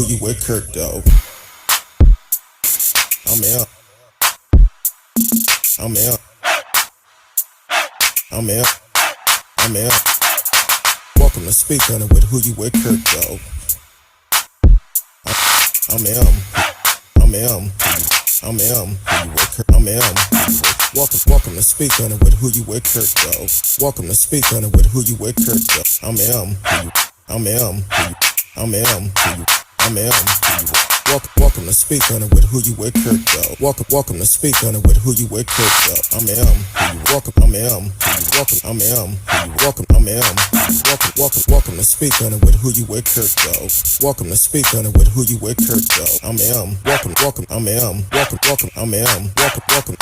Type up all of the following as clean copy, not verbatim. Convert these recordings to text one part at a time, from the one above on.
Who you with, Kirk, though? I'm out. I'm out. I'm out. I'm out. Welcome to Speak On It with Who You With, Kirk, though. I'm out. I'm out. I'm out. Who you with, Kirk? I'm out. Welcome to Speak On It with Who You With, Kirk, though. Welcome to Speak On It with Who You With, Kirk, though. I'm out. I'm out. I'm out. I'm out. Welcome to Speak On It with Who You With, Kirk, though. Welcome to Speak On It with Who You With, Kirk, though. I'm welcome. I'm welcome. I'm welcome. I'm welcome to Speak On It with Who You With, Kirk, though. Welcome to Speak On It with Who You With, Kirk, though. I'm welcome. I'm welcome. I'm welcome.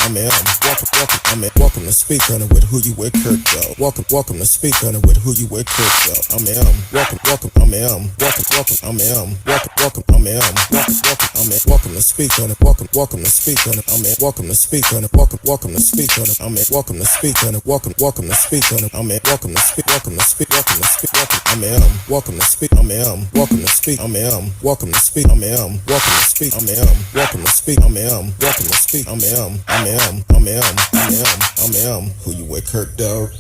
I'm welcome to Speak On It with Who You With, Kirk, though. Welcome to Speak On It with Who You With, Kirk, though. I'm welcome. I'm welcome. I'm welcome. Welcome to Speak On It. Welcome to Speak On It. Welcome to Speak On It. Welcome to Speak On It. Welcome to Speak On It. Welcome to Speak On it. Welcome to Speak. Welcome to Speak. Welcome to Speak. Welcome to Speak. Welcome to Speak. Welcome to Speak. Welcome to Speak. Welcome to Speak. Welcome to Speak. Who you with, Kirk, dog?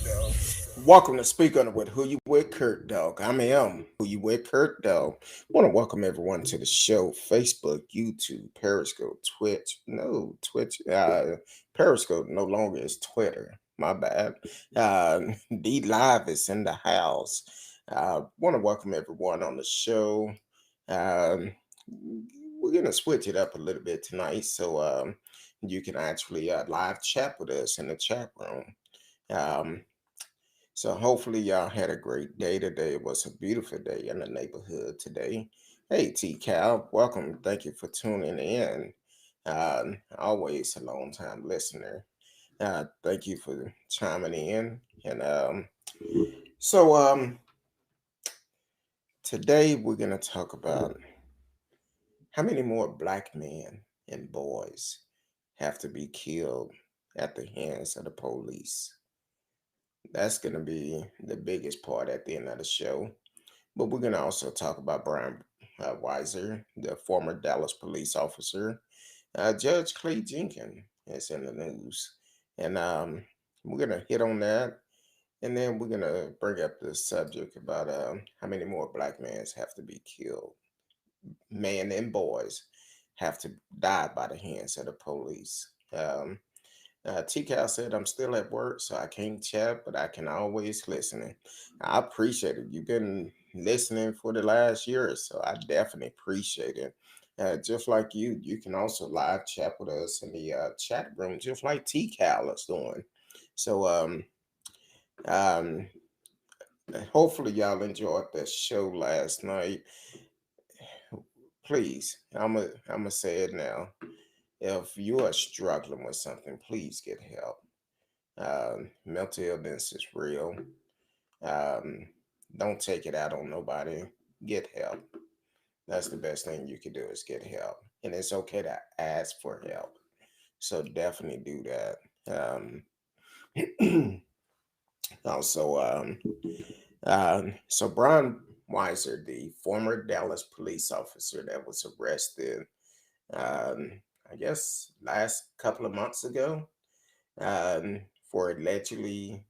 Welcome to Speak On It with Who You With, Kurt, dog. Who You With, Kurt, dog. Want to welcome everyone to the show. Facebook, YouTube, Periscope, Twitch. Periscope no longer is Twitter. My bad. D Live is in the house. Want to welcome everyone on the show. We're gonna switch it up a little bit tonight, so you can actually live chat with us in the chat room. So hopefully y'all had a great day today. It was a beautiful day in the neighborhood today. Hey T Cal, welcome. Thank you for tuning in. Always a long time listener. Thank you for chiming in. And so today we're gonna talk about how many more black men and boys have to be killed at the hands of the police. That's going to be the biggest part at the end of the show. But we're going to also talk about Bryan Riser, the former Dallas police officer. Judge Clay Jenkins is in the news. And we're going to hit on that. And then we're going to bring up the subject about how many more black men have to be killed. Men and boys have to die by the hands of the police. TCal said, I'm still at work, so I can't chat, but I can always listen. I appreciate it. You've been listening for the last year or so. I definitely appreciate it. Just like you can also live chat with us in the chat room, just like TCal is doing. So, um, hopefully, y'all enjoyed the show last night. Please, I'm gonna say it now. If you are struggling with something, please get help. Mental illness is real. Um, don't take it out on nobody. Get help. That's the best thing you can do is get help. And it's okay to ask for help. So definitely do that. Also, so Bryan Riser, the former Dallas police officer that was arrested, I guess last couple of months ago, for allegedly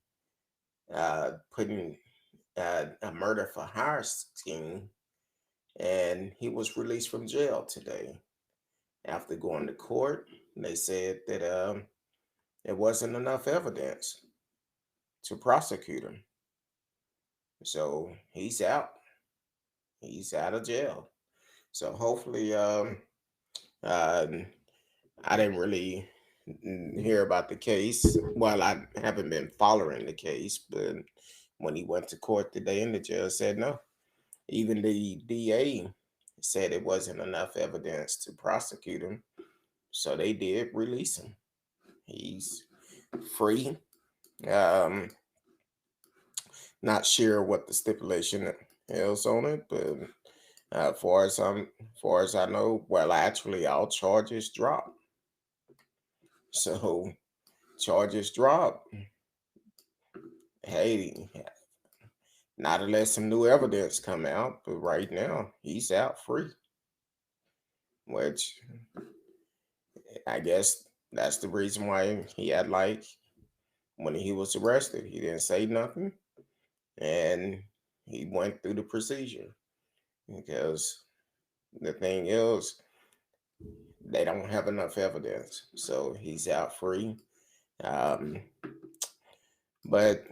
putting a murder for hire scheme, and he was released from jail today after going to court. They said that there wasn't enough evidence to prosecute him, so he's out. He's out of jail. So hopefully, uh, I didn't really hear about the case. Well, I haven't been following the case, but when he went to court today, and the judge said no. Even the DA said it wasn't enough evidence to prosecute him, so they did release him. He's free. Um, Not sure what the stipulation is on it, but far as I know, well, actually, all charges dropped. So charges drop. Hey, not unless some new evidence come out, but right now he's out free. which I guess that's the reason why he had like when he was arrested, he didn't say nothing and he went through the procedure because the thing is they don't have enough evidence, so he's out free. Um, but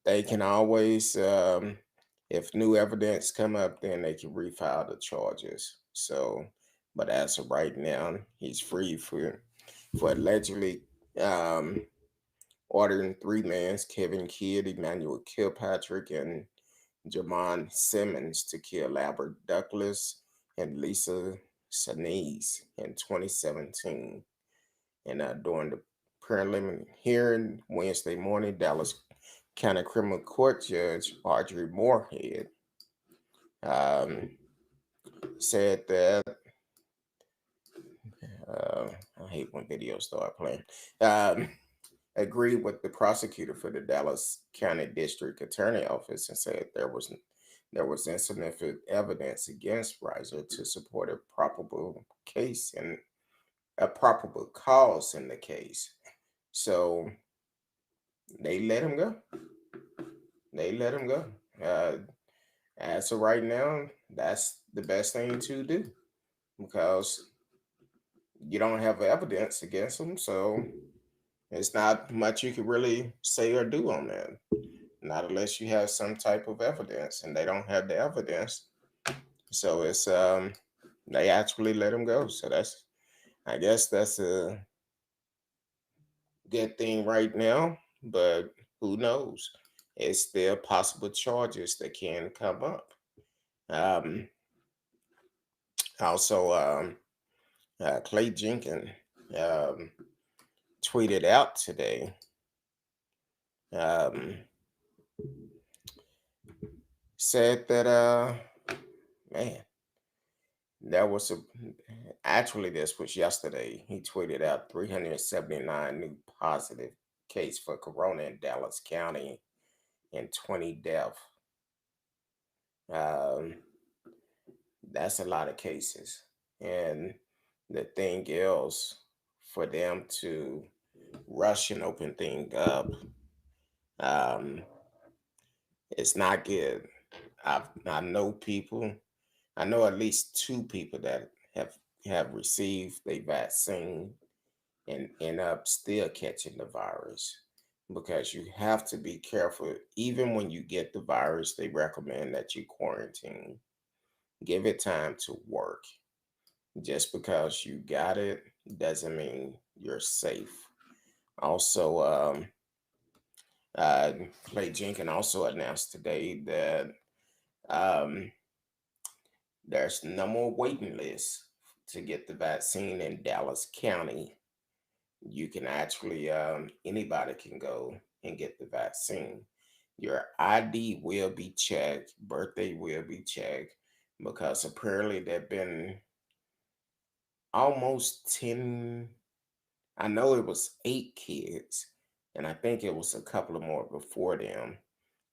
they can always, if new evidence come up, then they can refile the charges. So, but as of right now, he's free for allegedly um, ordering three men, Kevin Kidd, Emmanuel Kilpatrick, and Jamon Simmons to kill Albert Douglas and Lisa Sinise in 2017. And during the preliminary hearing Wednesday morning, Dallas County Criminal Court Judge Audrey Moorhead um, said that uh, I hate when videos start playing. Um, Agreed with the prosecutor for the Dallas County District Attorney Office and said there was insufficient evidence against Riser to support a probable case and a probable cause in the case. So they let him go. They let him go. Uh, as of right now, that's the best thing to do because you don't have evidence against him. So it's not much you can really say or do on that. Not unless you have some type of evidence, and they don't have the evidence. So it's they actually let him go. So that's I guess that's a good thing right now, but who knows? It's still possible charges that can come up. Um, also, Clay Jenkins um, tweeted out today. Um, Said that man, there was a actually this was yesterday. He tweeted out 379 new positive case for corona in Dallas County and 20 death. Um, that's a lot of cases. And the thing is, for them to rush and open thing up, um, it's not good. I know people. I know at least two people that have received the vaccine and end up still catching the virus because you have to be careful. Even when you get the virus, they recommend that you quarantine. Give it time to work. Just because you got it doesn't mean you're safe. Also, uh, Clay Jenkins also announced today that um, there's no more waiting list to get the vaccine in Dallas County. You can actually anybody can go and get the vaccine. Your ID will be checked, birthday will be checked, because apparently there've been almost 10, I know it was 8 kids, and I think it was a couple of more before them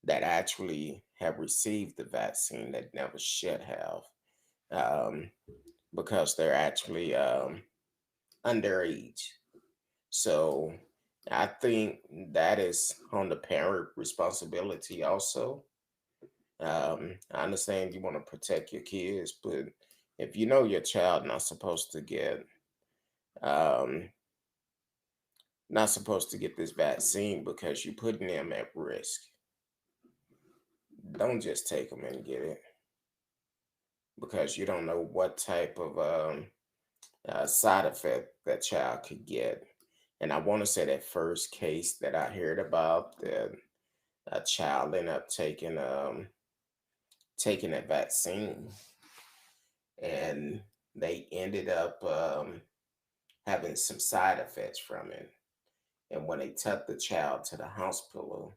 that actually have received the vaccine that never should have, um, because they're actually underage. So I think that is on the parent responsibility also. I understand you want to protect your kids, but if you know your child um, not supposed to get this vaccine because you're putting them at risk, don't just take them and get it because you don't know what type of side effect that child could get. And I want to say that first case that I heard about that a child ended up taking a vaccine and they ended up having some side effects from it. And when they took the child to the hospital,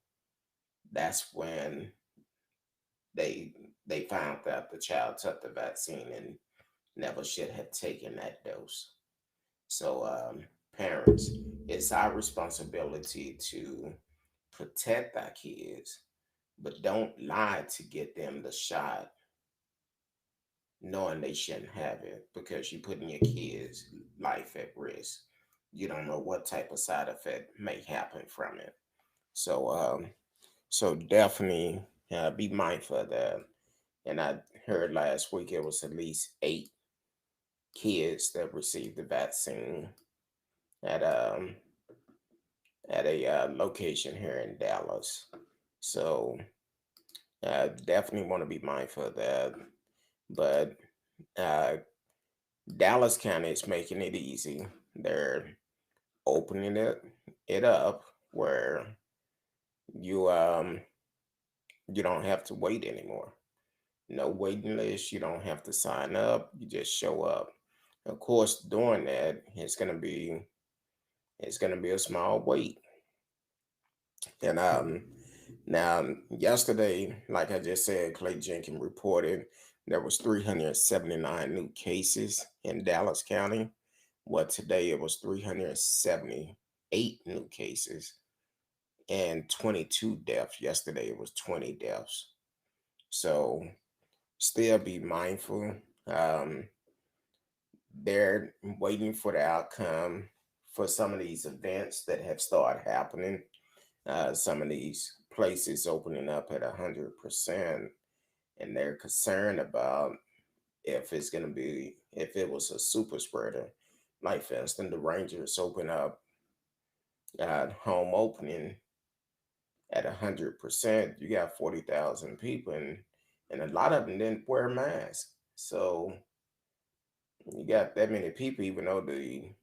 that's when they they found out the child took the vaccine and never should have taken that dose. So parents, it's our responsibility to protect our kids, but don't lie to get them the shot. knowing they shouldn't have it because you're putting your kids' life at risk. You don't know what type of side effect may happen from it. So, so definitely be mindful of that. And I heard last week it was at least 8 kids that received the vaccine at a location here in Dallas. So definitely want to be mindful of that. But uh, Dallas County is making it easy. They're opening it up where you you don't have to wait anymore. No waiting list. You don't have to sign up. You just show up. Of course, doing that, it's gonna be a small wait. And now yesterday, like I just said, Clay Jenkins reported there was 379 new cases in Dallas County. Well, today it was 378 new cases and 22 deaths. Yesterday it was 20 deaths. So still be mindful. Um, they're waiting for the outcome for some of these events that have started happening. Some of these places opening up at 100%, and they're concerned about if it was a super spreader. Like for instance, the Rangers open up home opening at 100%. You got 40,000 people, and a lot of them didn't wear masks. So you got that many people, even though the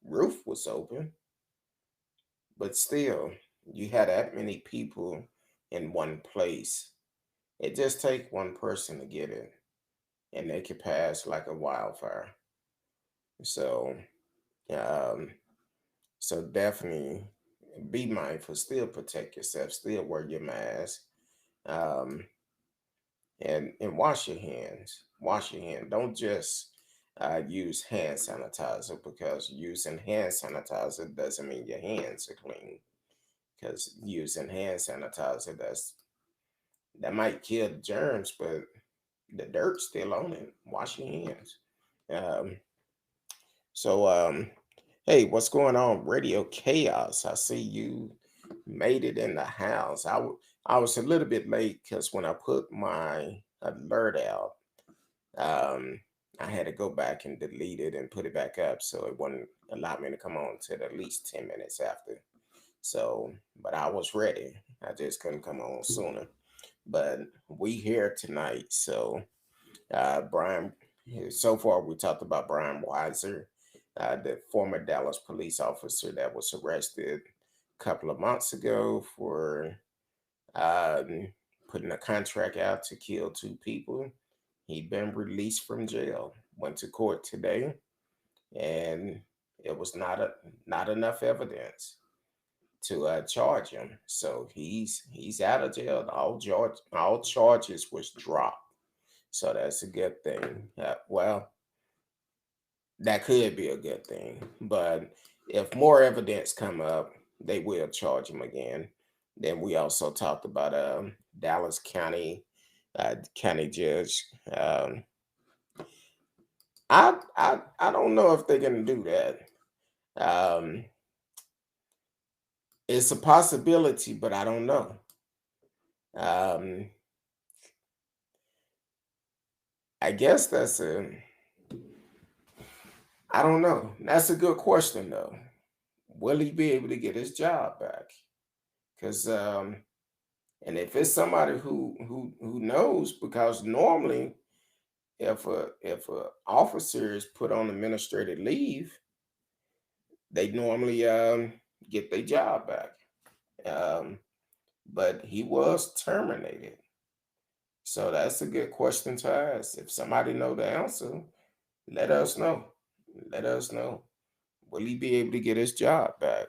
roof was open, but still, you had that many people in one place. It just take one person to get it, and they could pass like a wildfire. So, um, so definitely be mindful. Still protect yourself. Still wear your mask. Um, and wash your hands. Wash your hand. Don't just use hand sanitizer because using hand sanitizer doesn't mean your hands are clean. Because using hand sanitizer, that might kill the germs, but the dirt's still on it. Wash your hands. Um, so, hey, what's going on, Radio Chaos? I see you made it in the house. I was a little bit late because when I put my alert out, um, I had to go back and delete it and put it back up, so it wouldn't allow me to come on till at least 10 minutes after. So, but I was ready. I just couldn't come on sooner. But we here tonight. So, Brian, so far we talked about Bryan Riser, the former Dallas police officer that was arrested a couple of months ago for um, putting a contract out to kill 2 people. He'd been released from jail. Went to court today, and it was not enough evidence to charge him. So he's out of jail. All charges was dropped. So that's a good thing. Well, that could be a good thing, but if more evidence come up, they will charge him again. Then we also talked about Dallas County county judge. I don't know if they're gonna do that. Um, it's a possibility, but I don't know. Um, I guess I don't know. That's a good question though. Will he be able to get his job back? Because and if it's somebody who knows, because normally if a officer is put on administrative leave, they normally get their job back. Um, but he was terminated. So that's a good question to ask. If somebody know the answer, let us know. Let us know. Will he be able to get his job back?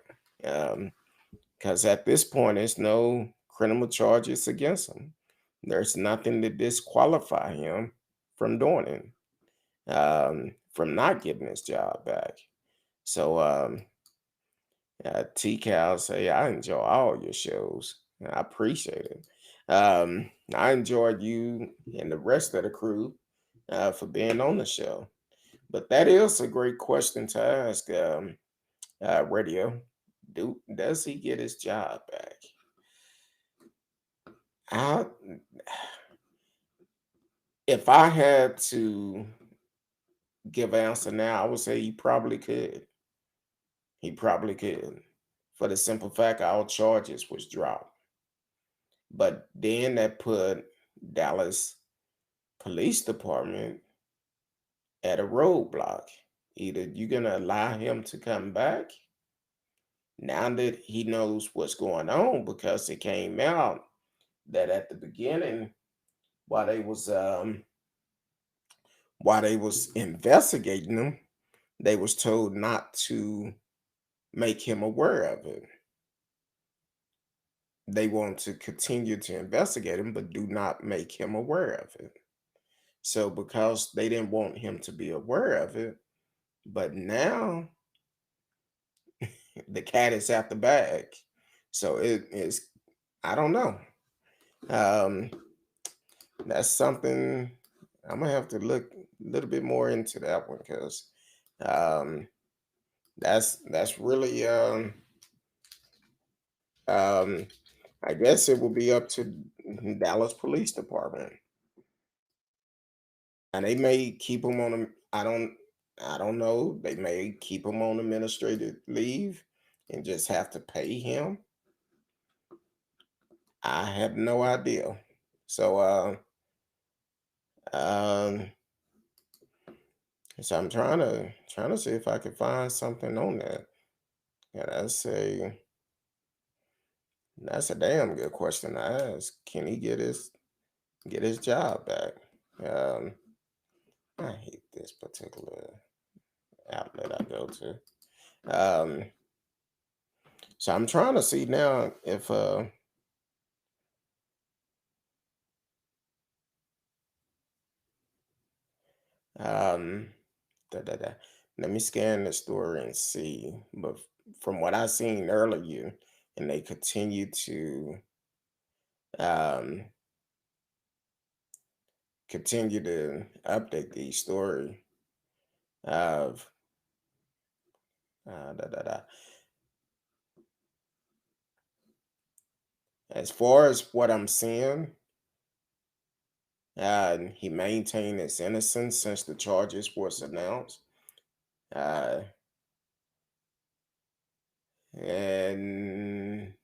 Because at this point, there's no criminal charges against him. There's nothing to disqualify him from doing it, from not getting his job back. So, T-Cal say, I enjoy all your shows. I appreciate it. I enjoyed you and the rest of the crew. for being on the show. But that is a great question to ask, Radio. Does he get his job back? I, if I had to give an answer now, I would say he probably could. He probably could. For the simple fact all charges was dropped. But then that put Dallas Police Department at a roadblock. Either you're gonna allow him to come back now that he knows what's going on, because it came out that at the beginning, while they was um while they was investigating him, they was told not to make him aware of it. They want to continue to investigate him, but do not make him aware of it. So because they didn't want him to be aware of it, but now the cat is out the bag. So it is, I don't know. Um, that's something I'm gonna have to look a little bit more into that one, because um, that's really um, I guess it will be up to Dallas Police Department, and they may keep him on. I don't know. They may keep him on administrative leave and just have to pay him. I have no idea. So um, so I'm trying to see if I can find something on that. And I say that's a damn good question to ask. Can he get his job back? Um, I hate this particular outlet I go to. Um, so I'm trying to see now if um da, da, da. Let me scan the story and see. But from what I seen earlier, and they continue to um update the story of da, da, da. As far as what I'm seeing, he maintained his innocence since the charges was announced. Uh, and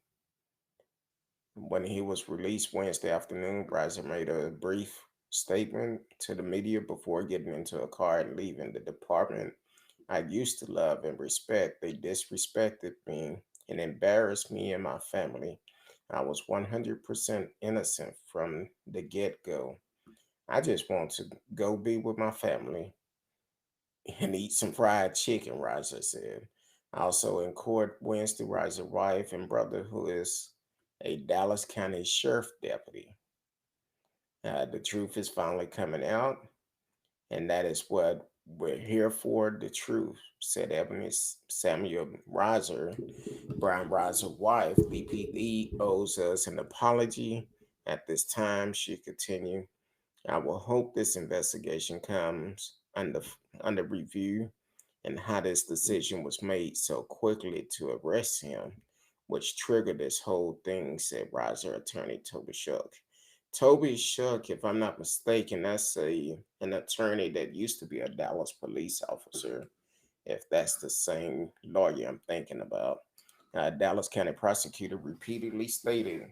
when he was released Wednesday afternoon, Riser made a brief statement to the media before getting into a car and leaving the department I used to love and respect. They disrespected me and embarrassed me and my family. I was 100% innocent from the get go. I just want to go be with my family and eat some fried chicken, Riser said. Also in court Wednesday, Riser wife and brother, who is a Dallas County Sheriff deputy. The truth is finally coming out, and that is what we're here for, the truth, said Ebony Samuel Riser, Bryan Riser's wife. BPD owes us an apology. At this time, she continued, I will hope this investigation comes under review, and how this decision was made so quickly to arrest him, which triggered this whole thing, said Riser attorney Toby Shuck. Toby Shuck, if I'm not mistaken, that's an attorney that used to be a Dallas police officer, if that's the same lawyer I'm thinking about. Dallas County prosecutor repeatedly stated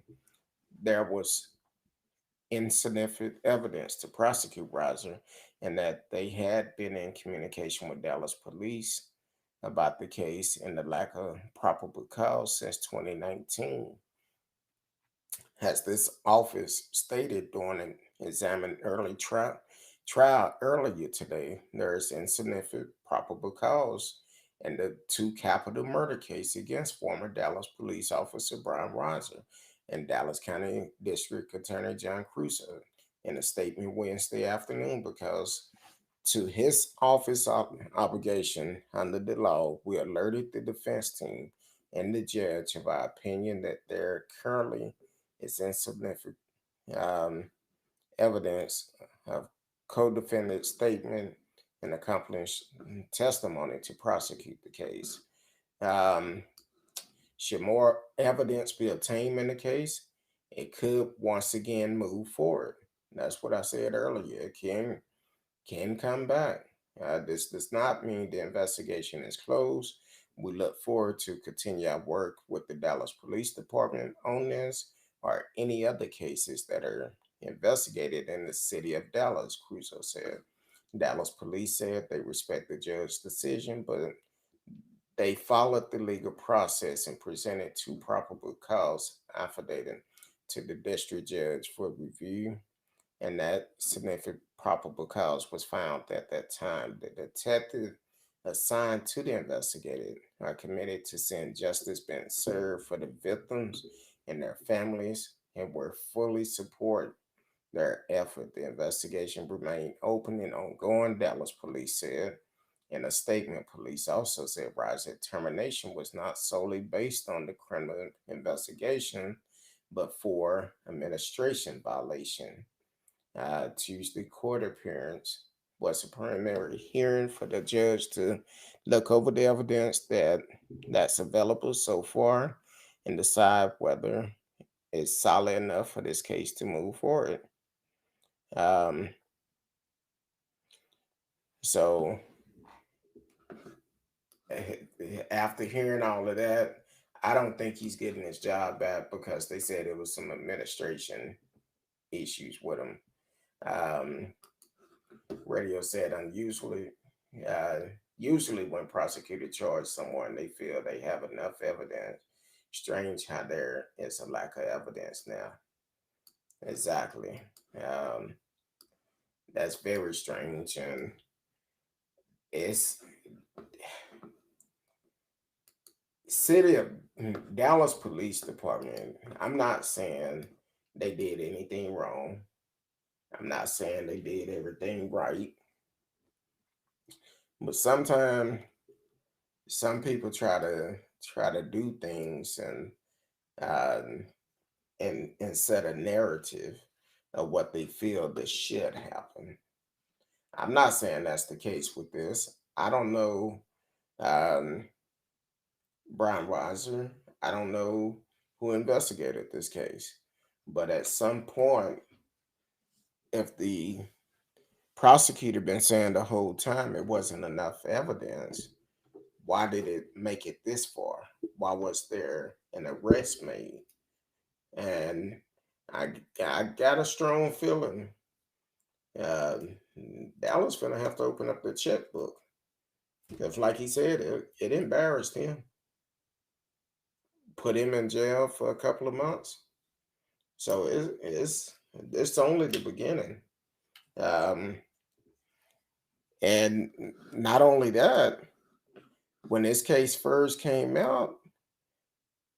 there was insufficient evidence to prosecute Riser, and that they had been in communication with Dallas police about the case and the lack of probable cause since 2019. As this office stated during an examined early trial earlier today, there is insignificant probable cause in the two capital murder case against former Dallas police officer Bryan Riser and Dallas County District Attorney John Crusoe in a statement Wednesday afternoon, because to his office obligation under the law, we alerted the defense team and the judge of our opinion that there currently is insignificant um, evidence of co-defendant's statement and accomplished testimony to prosecute the case. Um, should more evidence be obtained in the case, it could once again move forward. That's what I said earlier. It can come back. This does not mean the investigation is closed. We look forward to continue our work with the Dallas Police Department on this or any other cases that are investigated in the city of Dallas, Crusoe said. Dallas police said they respect the judge's decision, but they followed the legal process and presented two probable cause affidavit to the district judge for review, and that significant probable cause was found at that time. The detective assigned to the investigator are committed to seeing justice being served for the victims and their families, and will fully support their effort. The investigation remained open and ongoing, Dallas police said. In a statement, police also said Riser's termination was not solely based on the criminal investigation, but for administration violation. Tuesday court appearance was a preliminary hearing for the judge to look over the evidence that's available so far and decide whether it's solid enough for this case to move forward. Um, so after hearing all of that, I don't think he's getting his job back because they said it was some administration issues with him. Um, Radio said uh, usually when prosecutors charge someone, they feel they have enough evidence. Strange how there is a lack of evidence now. Exactly. Um, that's very strange, and it's city of Dallas Police Department. I'm not saying they did anything wrong. I'm not saying they did everything right, but sometimes some people try to do things um, and set a narrative of what they feel that should happen. I'm not saying that's the case with this. I don't know um, Bryan Riser. I don't know who investigated this case, but at some point, if the prosecutor been saying the whole time it wasn't enough evidence, why did it make it this far? Why was there an arrest made? And I got a strong feeling uh, Dallas gonna have to open up the checkbook because, like he said, it embarrassed him, put him in jail for a couple of months. So it's only the beginning. Um, and not only that, when this case first came out,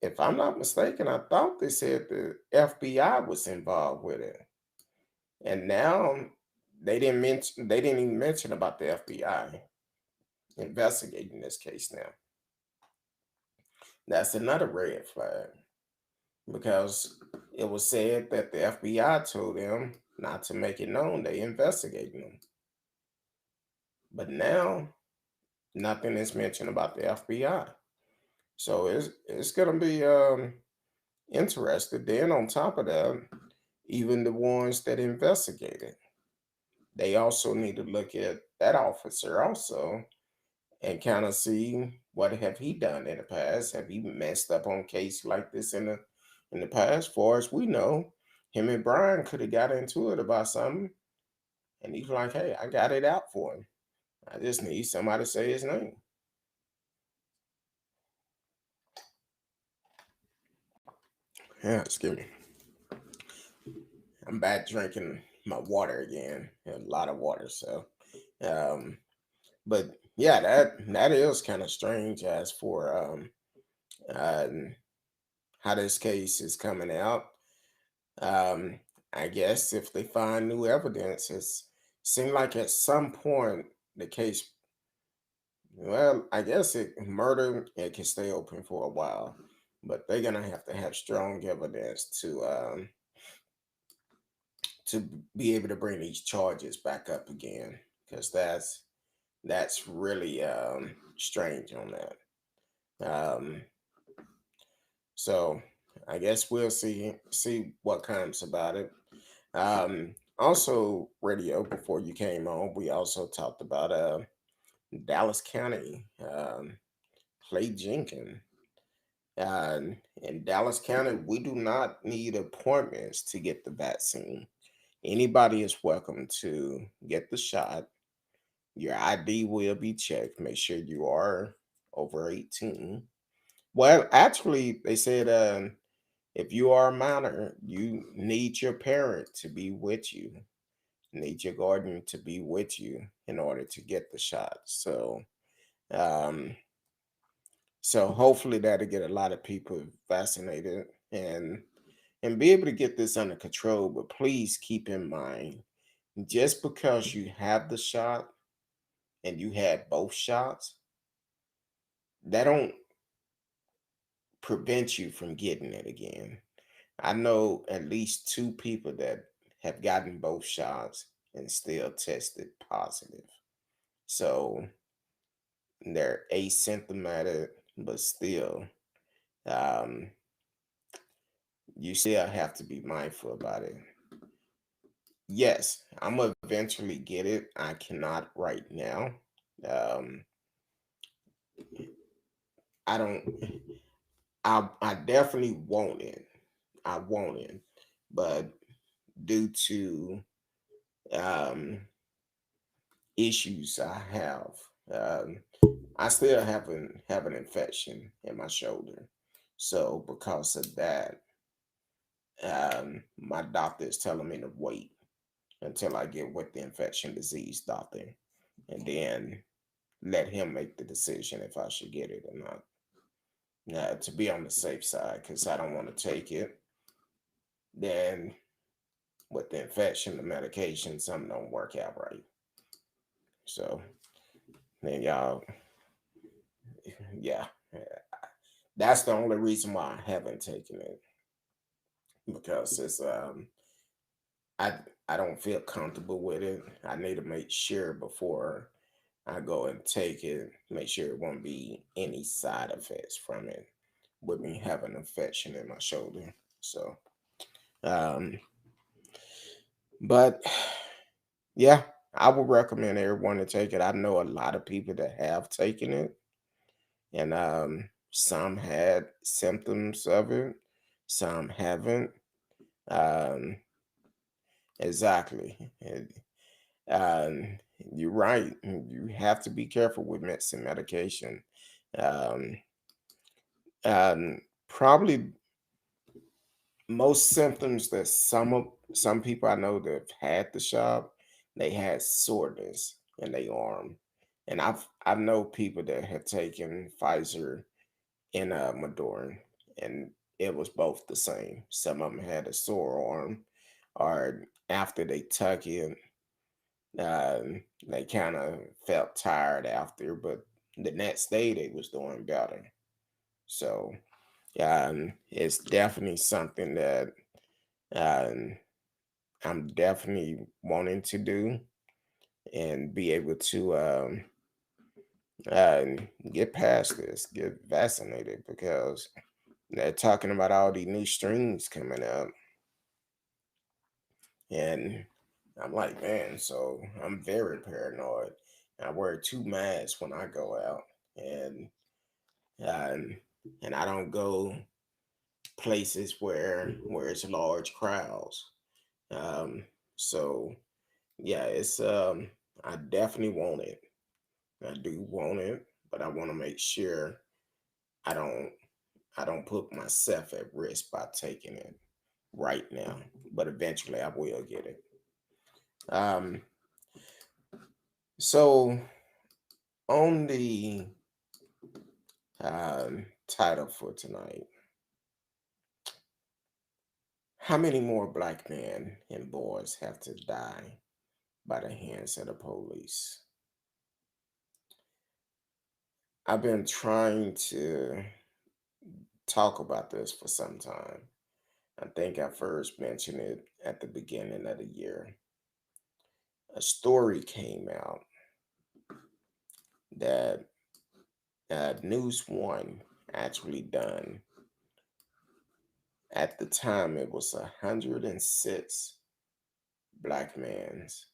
if I'm not mistaken, I thought they said the FBI was involved with it, and now they didn't even mention about the FBI investigating this case now. That's another red flag because it was said that the FBI told them not to make it known they investigating them. But now nothing is mentioned about the FBI. So it's gonna be interesting. Then on top of that, even the ones that investigated, they also need to look at that officer also and kind of see what have he done in the past. Have he messed up on case like this in the past? Far as we know, him and Brian could have got into it about something, and he's like, "Hey, I got it out for him. I just need somebody to say his name." Yeah, excuse me. I'm back drinking my water again, a lot of water. So, um, but yeah, that is kind of strange as for uh, how this case is coming out. Um, I guess if they find new evidence, it's seemed like at some point the case, well, I guess murder it can stay open for a while, but they're gonna have to have strong evidence to be able to bring these charges back up again, because that's really strange on that. So I guess we'll see what comes about it. Also, radio, before you came on, we also talked about Dallas County, Clay Jenkins. In Dallas County, we do not need appointments to get the vaccine. Anybody is welcome to get the shot. Your ID will be checked. Make sure you are over 18. Well, actually, they said if you are a minor, you need your parent to be with you, need your guardian to be with you in order to get the shot. Um, so hopefully that'll get a lot of people vaccinated and be able to get this under control. But please keep in mind, just because you have the shot and you had both shots, that don't prevent you from getting it again. I know at least two people that have gotten both shots and still tested positive. So they're asymptomatic, but still, um, you still have to be mindful about it. Yes, I'm gonna eventually get it. I cannot right now. Um, I don't. I definitely want it. I want it, but due to um, issues I have, um, I still have an infection in my shoulder. So because of that, my doctor is telling me to wait until I get with the infection disease doctor, and then let him make the decision if I should get it or not. To be on the safe side, because I don't want to take it. Then with the infection, the medication, something don't work out right. So then y'all, yeah, that's the only reason why I haven't taken it, because it's I I don't feel comfortable with it. I need to make sure before I go and take it, make sure it won't be any side effects from it with me having an infection in my shoulder. So, um, but yeah, I would recommend everyone to take it. I know a lot of people that have taken it, and some had symptoms of it, some haven't. Um, exactly. Um, you're right. You have to be careful with medicine medication. Um, Probably most symptoms that some people I know that have had the shot, they had soreness in their arm, and I know people that have taken Pfizer and Moderna, and it was both the same. Some of them had a sore arm, or after they took it, they kind of felt tired after, but the next day they was doing better. So it's definitely something that um, I'm definitely wanting to do and be able to uh, get past this, get vaccinated, because they're talking about all these new streams coming up, and I'm like, man, so I'm very paranoid. I wear two masks when I go out, and um, and I don't go places where it's large crowds. Um, so yeah, it's I definitely want it. I do want it, but I want to make sure I don't I don't put myself at risk by taking it right now. But eventually I will get it. Um, so on the title for tonight, how many more black men and boys have to die by the hands of the police? I've been trying to talk about this for some time. I think I first mentioned it at the beginning of the year. A story came out that News One actually done. At the time, it was 106 black men's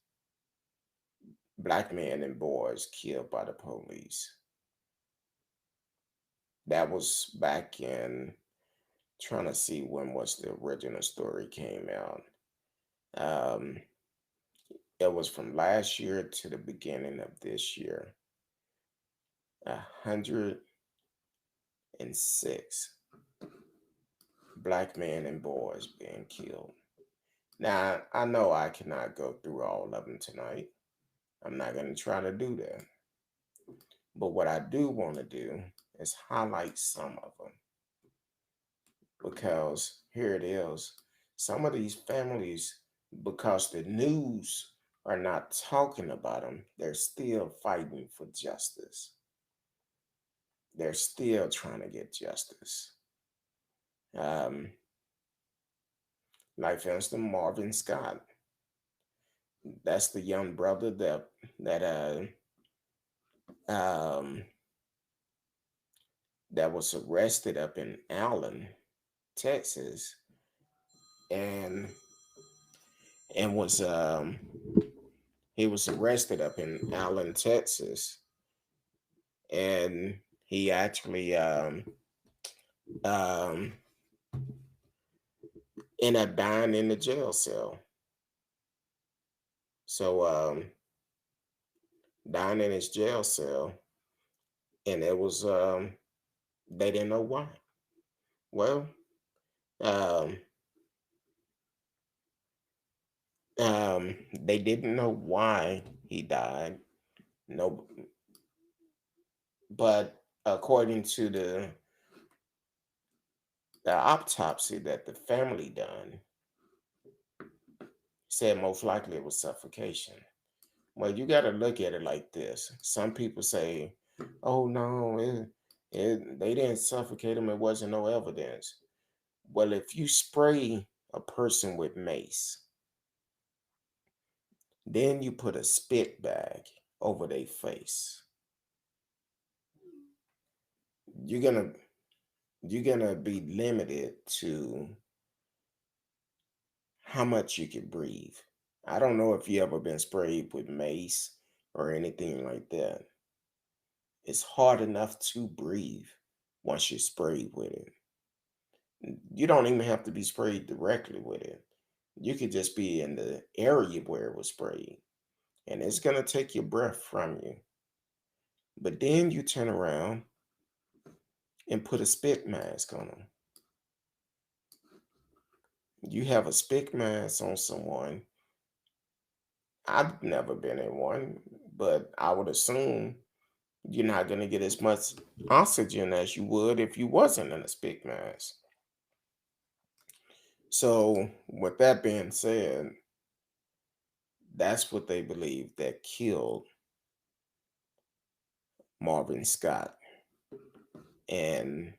black men and boys killed by the police. That was back in, trying to see when was the original story came out. Um, it was from last year to the beginning of this year. 106 black men and boys being killed. Now, I know I cannot go through all of them tonight. I'm not going to try to do that. But what I do want to do is highlight some of them, because here it is. Some of these families, because the news are not talking about them, they're still fighting for justice. They're still trying to get justice. Um, like for instance, Marvin Scott. That's the young brother um, that was arrested up in Allen, Texas, and and was he was arrested up in Allen, Texas, and he actually um, ended up dying in the jail cell. So dying in his jail cell, and it was they didn't know why. Well, um, they didn't know why he died. No, but according to the autopsy that the family done, said most likely it was suffocation. Well, you got to look at it like this. Some people say, "Oh no, they didn't suffocate him. It wasn't no evidence." Well, if you spray a person with mace, then you put a spit bag over their face, you're gonna be limited to how much you can breathe. I don't know if you ever been sprayed with mace or anything like that. It's hard enough to breathe once you're sprayed with it. You don't even have to be sprayed directly with it. You could just be in the area where it was sprayed, and it's gonna take your breath from you. But then you turn around and put a spit mask on them. You have a spit mask on someone. I've never been in one, but I would assume you're not going to get as much oxygen as you would if you wasn't in a spit mask. So, with that being said, that's what they believe that killed Marvin Scott. And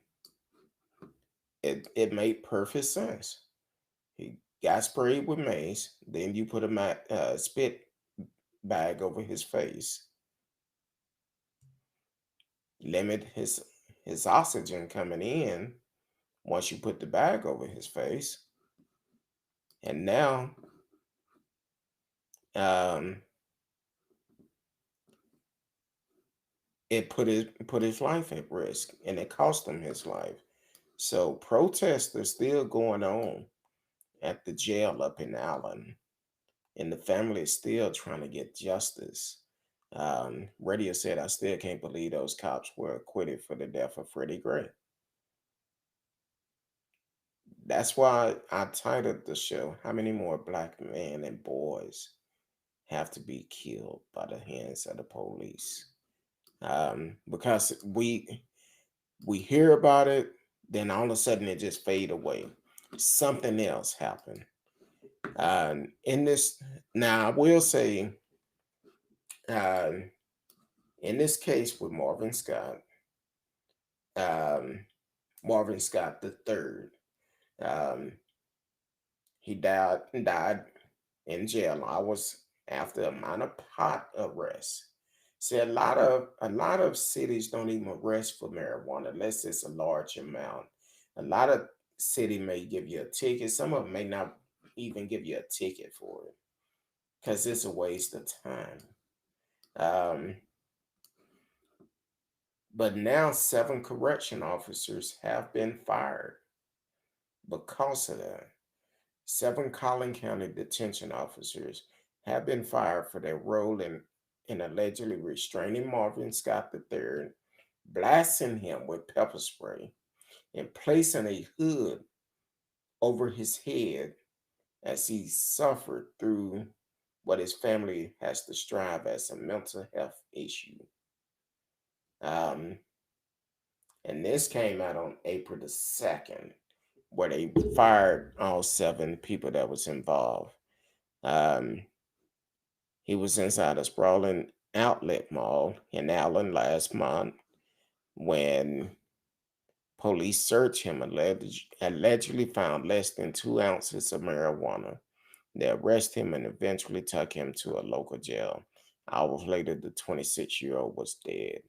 it made perfect sense. He got sprayed with mace, then you put a spit bag over his face, limit his oxygen coming in once you put the bag over his face, and now um, it put his life at risk, and it cost him his life. So protests are still going on at the jail up in Allen, and the family is still trying to get justice. Radio said, "I still can't believe those cops were acquitted for the death of Freddie Gray." That's why I titled the show, "How many more black men and boys have to be killed by the hands of the police?" Because we hear about it, then all of a sudden it just fade away. Something else happened. In this, now I will say, uh, in this case with um, Marvin Scott the third, um, He died in jail hours after a minor pot arrest. See, a lot of cities don't even arrest for marijuana unless it's a large amount. A lot of city may give you a ticket. Some of them may not even give you a ticket for it because it's a waste of time. Um, but now 7 correction officers have been fired because of that. 7 Collin County detention officers have been fired for their role in allegedly restraining Marvin Scott III, blasting him with pepper spray, and placing a hood over his head as he suffered through what his family has described as a mental health issue. Um, and this came out on April the 2nd, where they fired all 7 people that was involved. Um, he was inside a sprawling outlet mall in Allen last month when police searched him, allegedly found less than 2 ounces of marijuana. They arrested him and eventually took him to a local jail. Hours later, the 26-year-old was dead.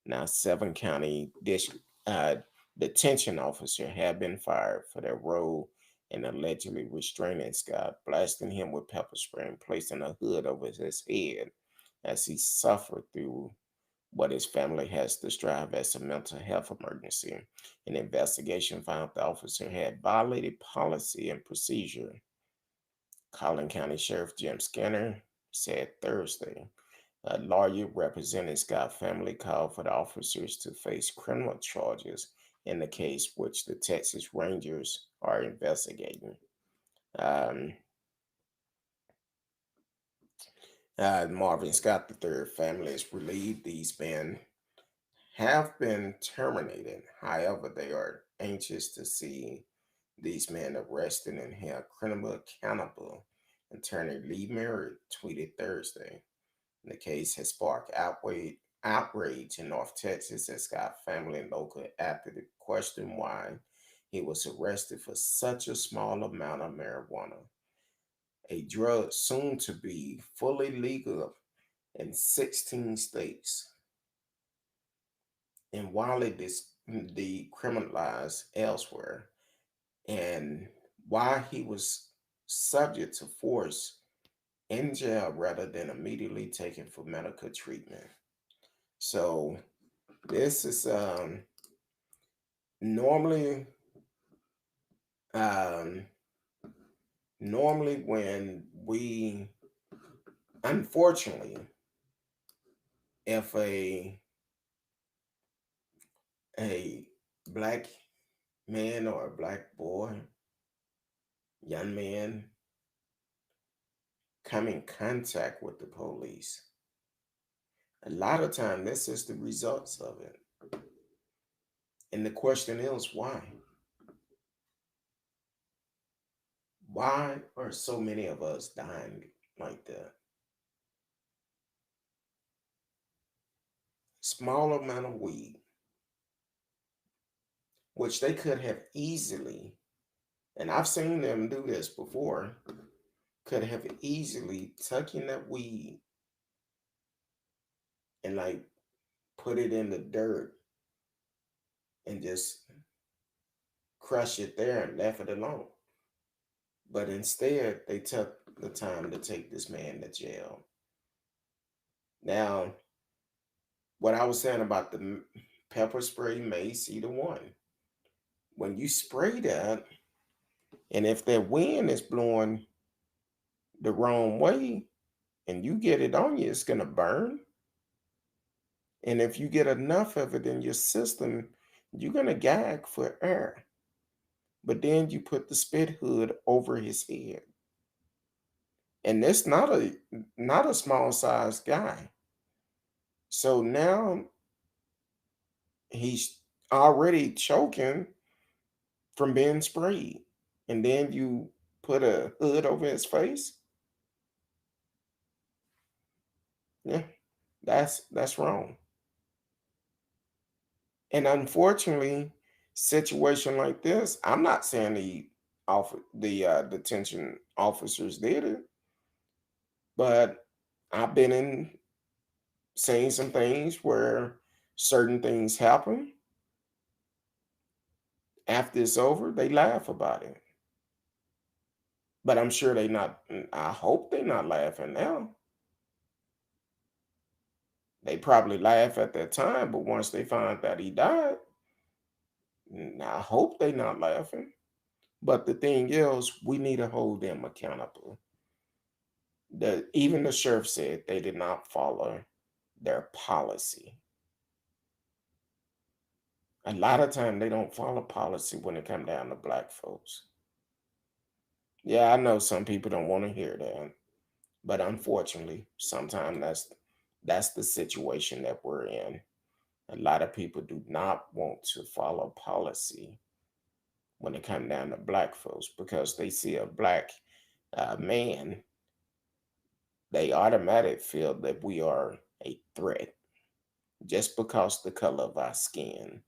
Now, 7 county uh, detention officer had been fired for their role in allegedly restraining Scott, blasting him with pepper spray and placing a hood over his head as he suffered through what his family has described as a mental health emergency. An investigation found the officer had violated policy and procedure. Collin County Sheriff Jim Skinner said Thursday. A lawyer representing Scott family called for the officers to face criminal charges in the case which the Texas Rangers are investigating. Um, Marvin Scott III family is relieved these men have been terminated. However, they are anxious to see these men arrested and held criminally accountable. Attorney Lee Merritt tweeted Thursday. The case has sparked outrage in North Texas as Scott family and local after the question why he was arrested for such a small amount of marijuana, a drug soon to be fully legal in 16 states. And while it is decriminalized elsewhere, and why he was subject to force in jail rather than immediately taken for medical treatment. So this is normally um, normally when we unfortunately if a black man or a black boy young man come in contact with the police, a lot of time this is the results of it. And the question is why are so many of us dying like that? Small amount of weed, which they could have easily, and I've seen them do this before, could have easily taken that weed and like put it in the dirt and just crush it there and left it alone. But instead, they took the time to take this man to jail. Now, what I was saying about the pepper spray mace, either one. When you spray that, and if that wind is blowing the wrong way and you get it on you, it's going to burn. And if you get enough of it in your system, you're going to gag for air. But then you put the spit hood over his head. And it's not a small sized guy. So now he's already choking from being sprayed. And then you put a hood over his face. Yeah, that's wrong. And unfortunately, situation like this, I'm not saying he detention officers did it. But I've been in seen some things where certain things happen. After it's over, they laugh about it. But I'm sure they not. I hope they're not laughing now. They probably laugh at that time, but once they find that he died, I hope they not laughing. But the thing is, we need to hold them accountable. Even the sheriff said they did not follow their policy. A lot of time they don't follow policy when it come down to black folks. Yeah, I know some people don't want to hear that, but unfortunately, sometimes that's the situation that we're in. A lot of people do not want to follow policy when it comes down to black folks because they see a black man, they automatically feel that we are a threat just because the color of our skin.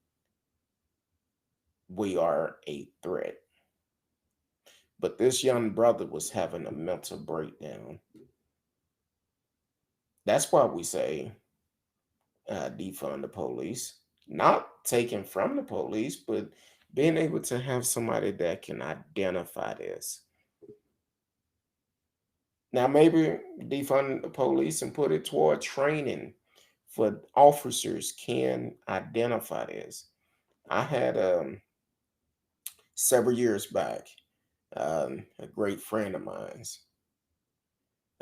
We are a threat. But this young brother was having a mental breakdown. That's why we say defund the police, not taken from the police, but being able to have somebody that can identify this. Now, maybe defund the police and put it toward training for officers can identify this. I had several years back a great friend of mine's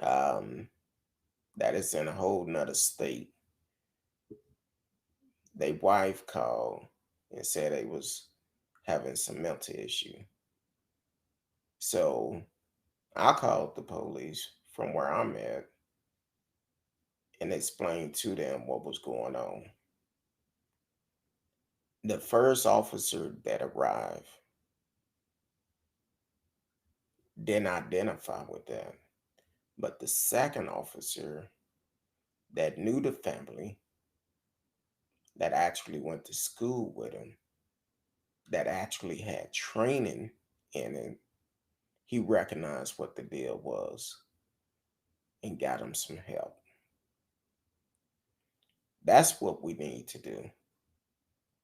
um, that is in a whole nother state. Their wife called and said they was having some mental issue. So I called the police from where I'm at and explained to them what was going on. The first officer that arrived didn't identify with that, but the second officer that knew the family, that actually went to school with him, that actually had training in it, he recognized what the deal was and got him some help. That's what we need to do.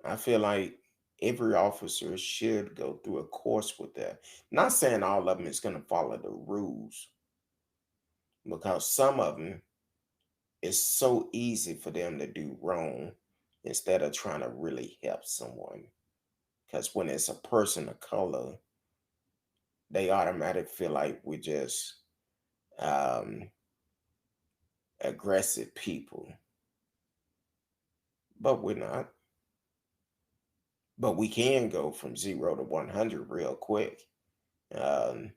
I feel like every officer should go through a course with that. Not saying all of them is going to follow the rules, because some of them it's so easy for them to do wrong instead of trying to really help someone. Because when it's a person of color, they automatically feel like we're just um, aggressive people, but we're not. But we can go from 0 to 100 real quick. Um,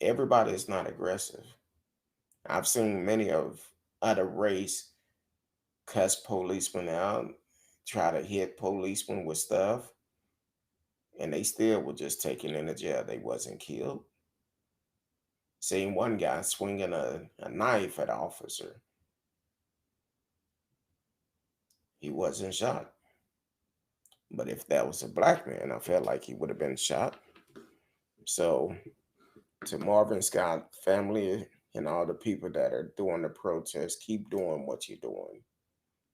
Everybody is not aggressive. I've seen many of other race cuss policemen out, try to hit policemen with stuff, and they still were just taken into jail. They wasn't killed. Seen one guy swinging a knife at an officer. He wasn't shot. But if that was a black man, I felt like he would have been shot. So to Marvin Scott family and all the people that are doing the protest, keep doing what you're doing.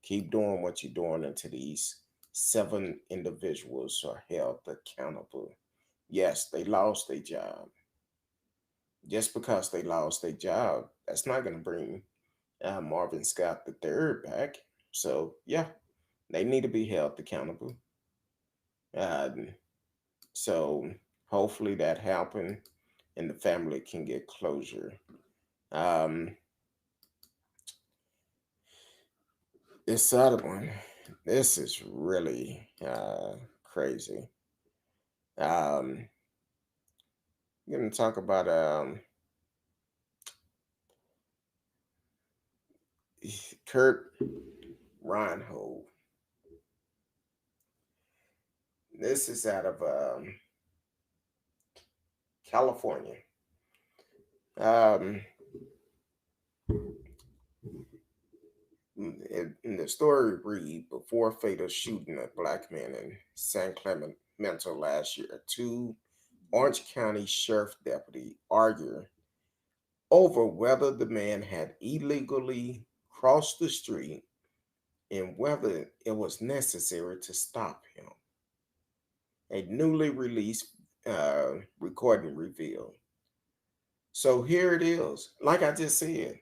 Keep doing what you're doing until these 7 individuals are held accountable. Yes, they lost their job. Just because they lost their job, that's not going to bring Marvin Scott the third back. So yeah, they need to be held accountable. Uh, so hopefully that happened and the family can get closure. Um, this other one, this is really crazy. Um, I'm going to talk about Kurt Reinhold. This is out of California. Um, in the story read, before fatal shooting a black man in San Clemente last year, 2 Orange County Sheriff Deputy argued over whether the man had illegally crossed the street and whether it was necessary to stop him. A newly released recording revealed. So here it is. Like I just said,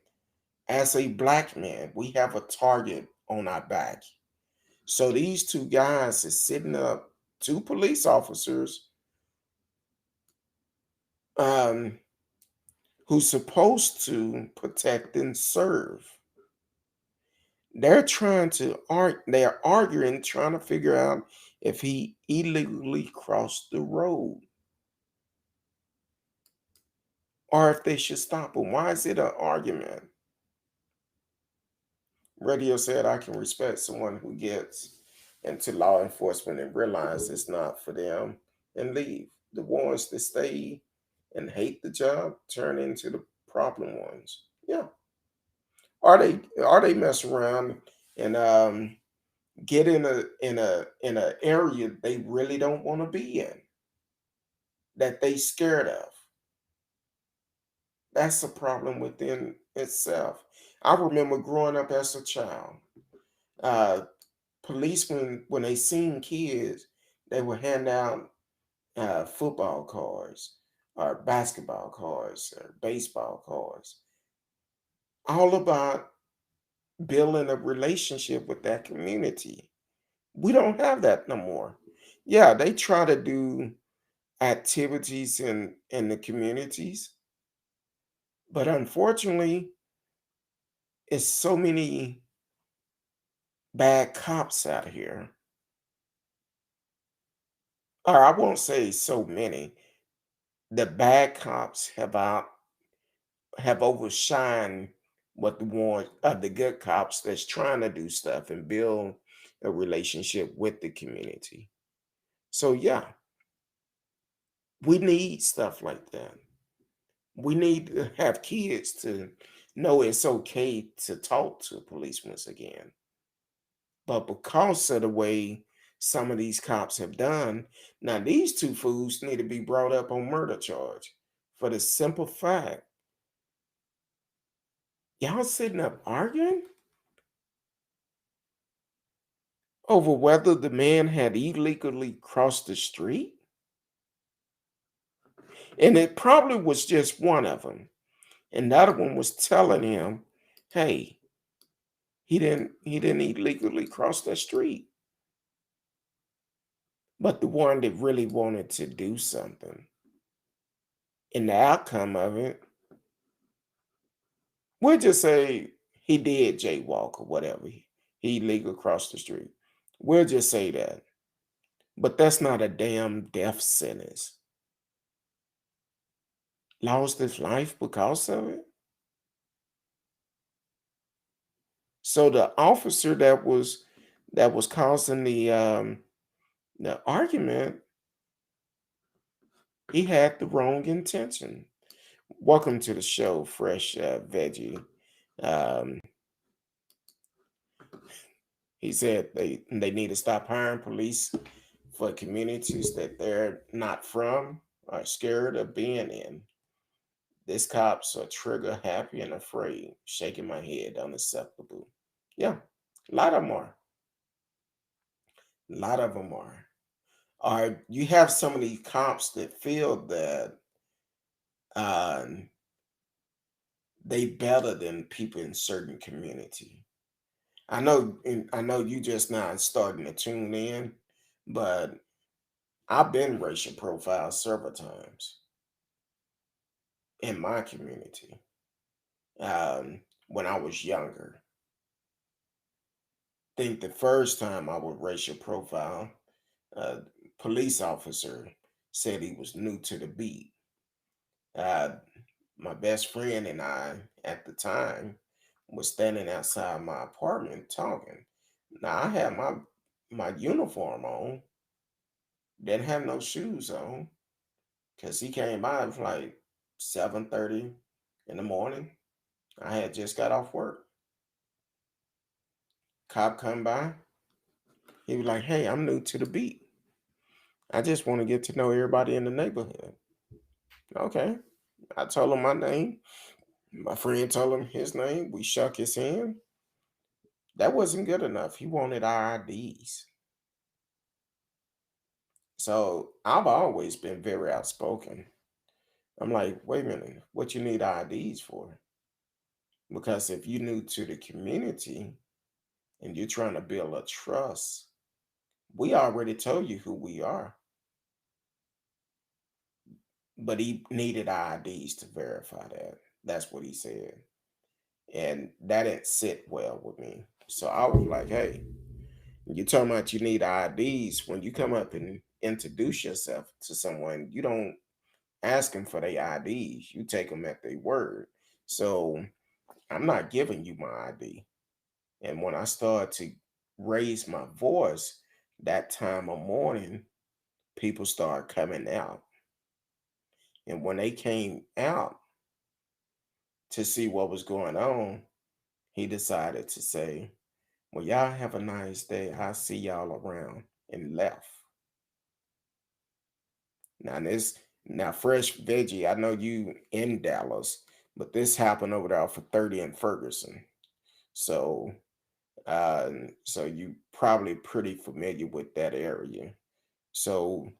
as a black man, we have a target on our back. So these two guys is sitting up, two police officers, um, who's supposed to protect and serve. They're trying to they're arguing, trying to figure out if he illegally crossed the road or if they should stop him. Why is it an argument? Radio said I can respect someone who gets into law enforcement and realize it's not for them and leave. The ones that stay and hate the job turn into the problem ones. Yeah. Are they mess around and get in a area they really don't want to be in, that they scared of? That's a problem within itself. I remember growing up as a child. Uh, Policemen, when they seen kids, they would hand out football cards or basketball cards or baseball cards, all about building a relationship with that community. We don't have that no more. Yeah, they try to do activities in the communities, but unfortunately, it's so many bad cops out here. Or I won't say so many. The bad cops have overshined what the one of the good cops that's trying to do stuff and build a relationship with the community. So yeah, we need stuff like that. We need to have kids to know it's okay to talk to policemen again. But because of the way some of these cops have done, now these two fools need to be brought up on murder charge for the simple fact y'all sitting up arguing over whether the man had illegally crossed the street, and it probably was just one of them, and the other one was telling him, "Hey, he didn't illegally cross the street." But the one that really wanted to do something, and the outcome of it, we'll just say he did jaywalk or whatever. He illegal crossed the street. We'll just say that. But that's not a damn death sentence. Lost his life because of it. So the officer that was causing the argument, he had the wrong intention. Welcome to the show, Fresh Veggie. Um, he said they need to stop hiring police for communities that they're not from or scared of being in. These cops are trigger happy and afraid, shaking my head, unacceptable. Yeah, a lot of them are. A lot of them are. Or you have some of these cops that feel that um, they better than people in certain community. I know you just now starting to tune in, but I've been racial profiled several times in my community when I was younger. Think the first time I was racial profile, a police officer said he was new to the beat. Uh, my best friend and I at the time was standing outside my apartment talking. Now I had my uniform on, didn't have no shoes on, because he came by. It was like 7:30 in the morning. I had just got off work. Cop come by. He was like, "Hey, I'm new to the beat." I just want to get to know everybody in the neighborhood. Okay. I told him my name. My friend told him his name. We shook his hand. That wasn't good enough. He wanted our IDs. So I've always been very outspoken. I'm like, wait a minute, what you need IDs for? Because if you're new to the community and you're trying to build a trust, we already told you who we are. But he needed IDs to verify that. That's what he said. And that didn't sit well with me. So I was like, hey, you talking about you need IDs. When you come up and introduce yourself to someone, you don't ask them for their IDs. You take them at their word. So I'm not giving you my ID. And when I started to raise my voice that time of morning, people started coming out. And when they came out to see what was going on, he decided to say, well, y'all have a nice day. I'll see y'all around, and left. Now fresh veggie, I know you in Dallas, but this happened over there for 30 and Ferguson. So uh so you probably pretty familiar with that area. So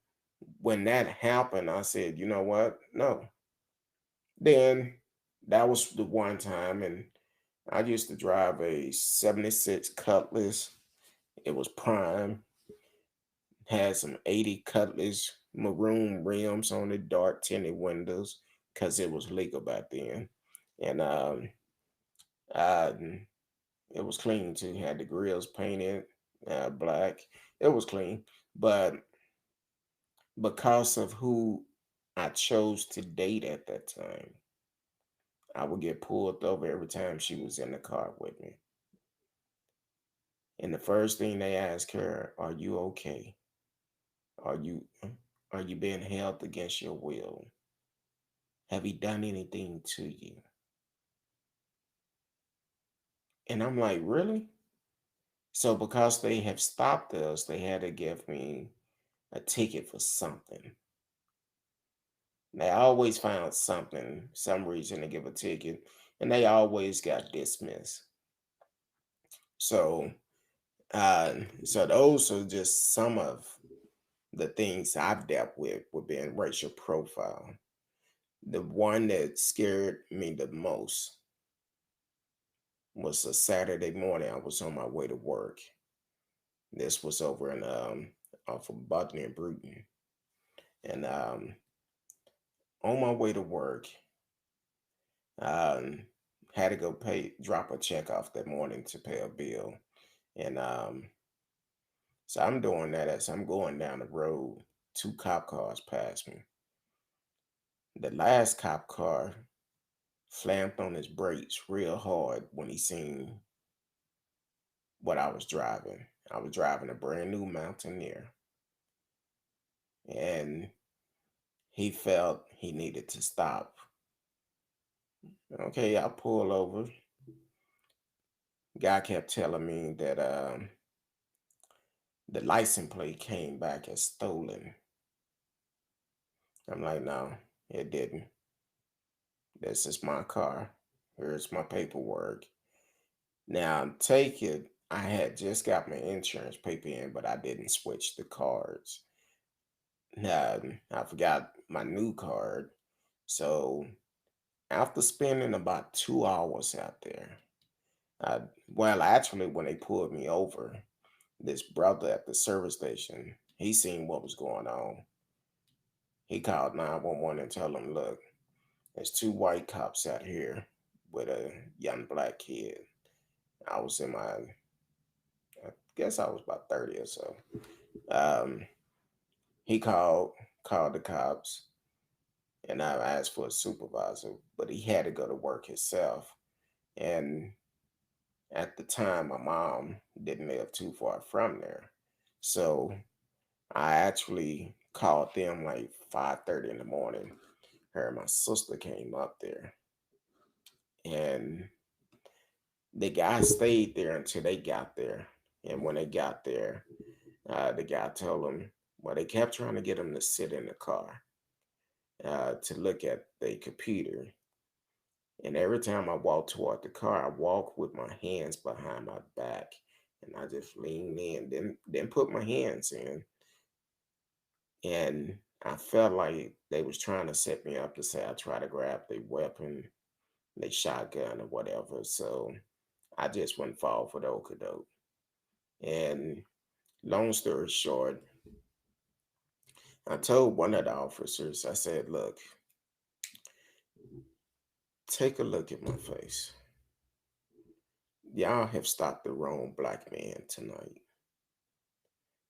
when that happened, I said, you know what? No. Then that was the one time, and I used to drive a 76 Cutlass. It was prime, had some 80 Cutlass maroon rims on the dark tinted windows because it was legal back then. And uh, it was clean too. Had the grills painted black. It was clean. But because of who I chose to date at that time, I would get pulled over every time she was in the car with me. And the first thing they ask her, "Are you okay? Are you are you being held against your will? Have he done anything to you?" And I'm like, really? So because they have stopped us, they had to give me a ticket for something. They always found something, some reason to give a ticket, and they always got dismissed. So, so those are just some of the things I've dealt with being racial profile. The one that scared me the most was a Saturday morning. I was on my way to work. This was over in off of Button and Bruton, and on my way to work, um, had to go drop a check off that morning to pay a bill, and so I'm doing that as I'm going down the road. Two cop cars passed me. The last cop car slammed on his brakes real hard when he seen what I was driving. I was driving a brand new Mountaineer, and he felt he needed to stop. Okay, I pull over. Guy kept telling me that the license plate came back as stolen. I'm like, no, it didn't. This is my car. Here's my paperwork. Now, take it. I had just got my insurance paper in, but I didn't switch the cards. Now, I forgot my new card. So, after spending about 2 hours out there, well, actually, when they pulled me over, this brother at the service station, he seen what was going on. He called 911 and told them, look, there's two white cops out here with a young black kid. I was in my, I guess I was about 30 or so. Um, he called the cops, and I asked for a supervisor, but he had to go to work himself. And at the time, my mom didn't live too far from there. So I actually called them like 5:30 in the morning. Her and my sister came up there, and the guy stayed there until they got there. And when they got there, the guy told him, Well, they kept trying to get him to sit in the car to look at the computer. And every time I walk toward the car, I walk with my hands behind my back, and I just lean in, then put my hands in, and I felt like they was trying to set me up to say I try to grab their weapon, their shotgun or whatever. So I just wouldn't fall for the okadoke. And long story short, I told one of the officers, I said, look, take a look at my face. Y'all have stopped the wrong black man tonight.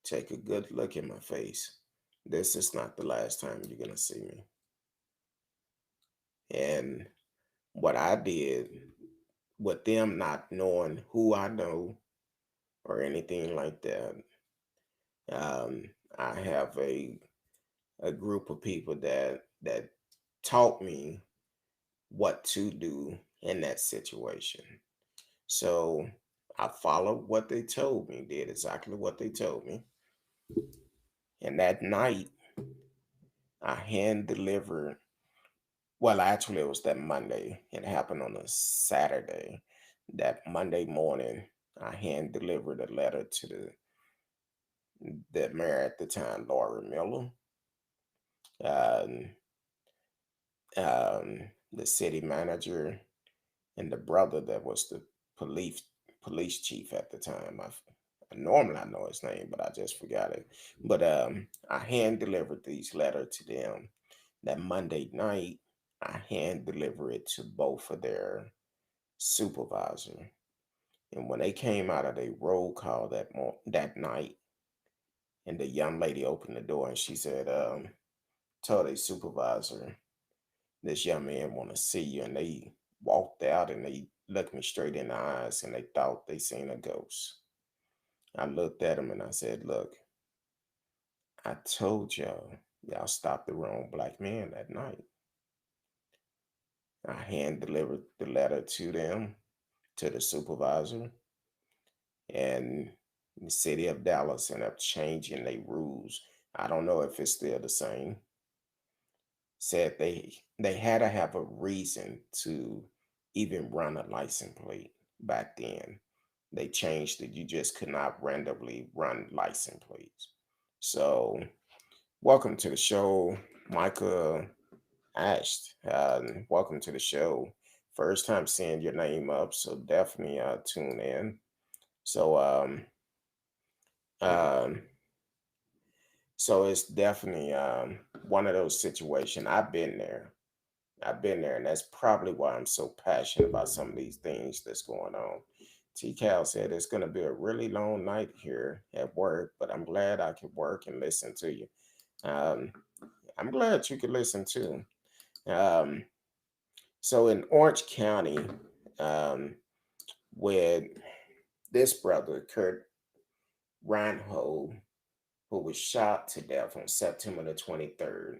Take a good look at my face. This is not the last time you're going to see me. And what I did, with them not knowing who I know or anything like that, um, I have a group of people that taught me what to do in that situation. So I followed what they told me, did exactly what they told me. And that night, I hand delivered. Well, actually, it was that Monday. It happened on a Saturday. That Monday morning, I hand delivered a letter to the mayor at the time, Laura Miller, um, the city manager, and the brother that was the police police chief at the time. Normally I know his name, but I just forgot it. But I hand delivered these letters to them. That Monday night, I hand delivered it to both of their supervisor. And when they came out of their roll call that night, and the young lady opened the door and she said, told their supervisor, this young man want to see you. And they walked out and they looked me straight in the eyes and they thought they seen a ghost. I looked at them and I said, look, I told y'all stopped the wrong black man that night. I hand delivered the letter to them, to the supervisor, and the city of Dallas ended up changing their rules. I don't know if it's still the same. Said they had to have a reason to even run a license plate back then. They changed it. You just could not randomly run license plates. So welcome to the show, Micah Ash. Welcome to the show. First time seeing your name up, so definitely tune in. So um, so it's definitely one of those situations. I've been there, and that's probably why I'm so passionate about some of these things that's going on. T. Cal said it's going to be a really long night here at work, but I'm glad I could work and listen to you. Um, I'm glad you could listen too. Um, so in Orange County, um, with this brother, Kurt Reinhold, who was shot to death on September the 23rd,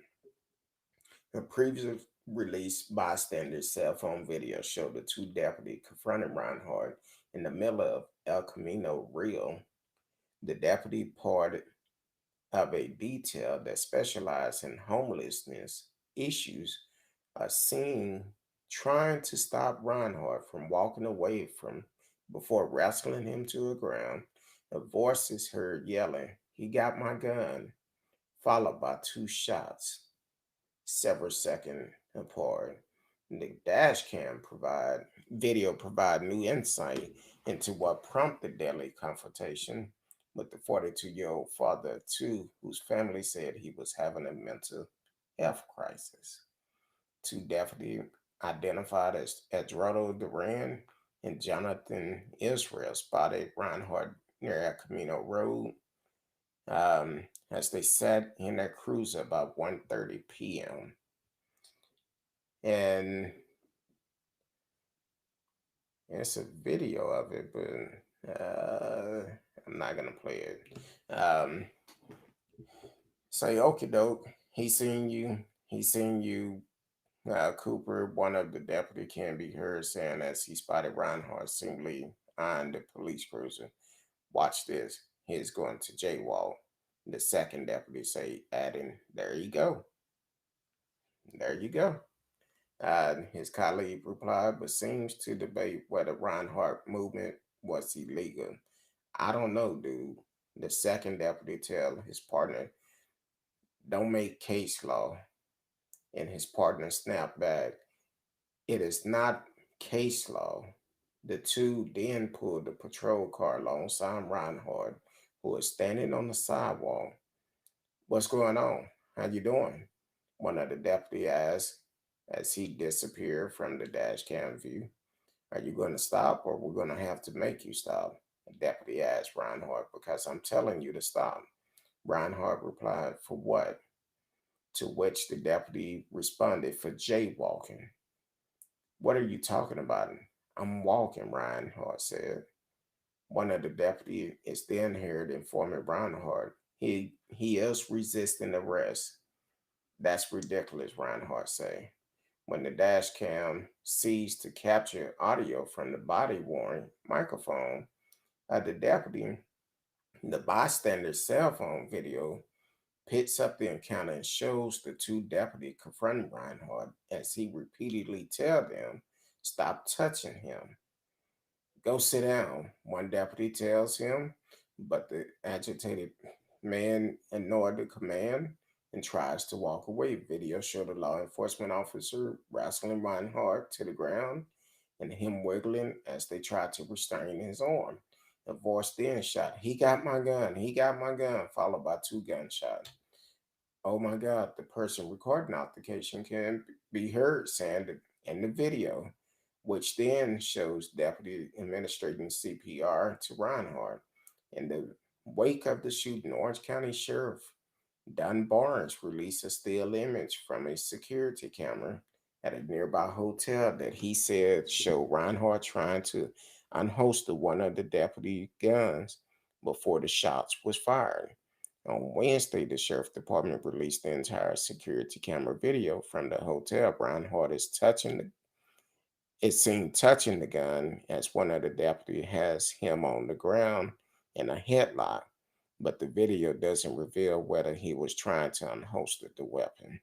a previous released bystander cell phone video showed the two deputies confronting Reinhardt in the middle of El Camino Real. The deputy part of a detail that specialized in homelessness issues are seen trying to stop Reinhardt from walking away from before wrestling him to the ground. A voice is heard yelling, "He got my gun," followed by two shots several seconds apart. The dash cam provide new insight into what prompted the deadly confrontation with the 42-year-old father of two, whose family said he was having a mental health crisis. Two deputies identified as Eduardo Duran and Jonathan Israel spotted Reinhardt near El Camino Road as they sat in their cruiser about 1:30 p.m. And it's a video of it, but I'm not gonna play it. Say okie doke. He seen you. Cooper, one of the deputy, can be heard saying as he spotted Reinhardt seemingly on the police cruiser. Watch this. He's going to jaywalk. The second deputy say, adding, there you go. There you go. His colleague replied, but seems to debate whether Reinhardt movement was illegal. I don't know, dude. The second deputy tell his partner, don't make case law. And his partner snapped back, it is not case law. The two then pulled the patrol car alongside Reinhardt, who was standing on the sidewalk. What's going on? How you doing? One of the deputy asked as he disappeared from the dash cam view. Are you going to stop or we're going to have to make you stop? The deputy asked Reinhardt, because I'm telling you to stop. Reinhardt replied, for what? To which the deputy responded, for jaywalking. What are you talking about? I'm walking, Reinhardt said. One of the deputies is then heard informing Reinhardt he is resisting arrest. That's ridiculous, Reinhardt said. When the dash cam seized to capture audio from the body worn microphone of the deputy, the bystander's cell phone video picks up the encounter and shows the two deputies confronting Reinhardt as he repeatedly tells them, stop touching him. Go sit down, one deputy tells him, but the agitated man ignored the command and tries to walk away. Video showed a law enforcement officer wrestling Reinhardt to the ground and him wiggling as they tried to restrain his arm. The voice then shot, he got my gun, he got my gun, followed by two gunshots. Oh my God, the person recording the altercation can be heard saying that in the video, which then shows deputy administrating CPR to Reinhardt. In the wake of the shooting, Orange County Sheriff Don Barnes released a still image from a security camera at a nearby hotel that he said showed Reinhardt trying to unholster one of the deputy guns before the shots was fired. On Wednesday, the sheriff department released the entire security camera video from the hotel. Reinhardt is seen touching the gun as one of the deputies has him on the ground in a headlock, but the video doesn't reveal whether he was trying to unholster the weapon.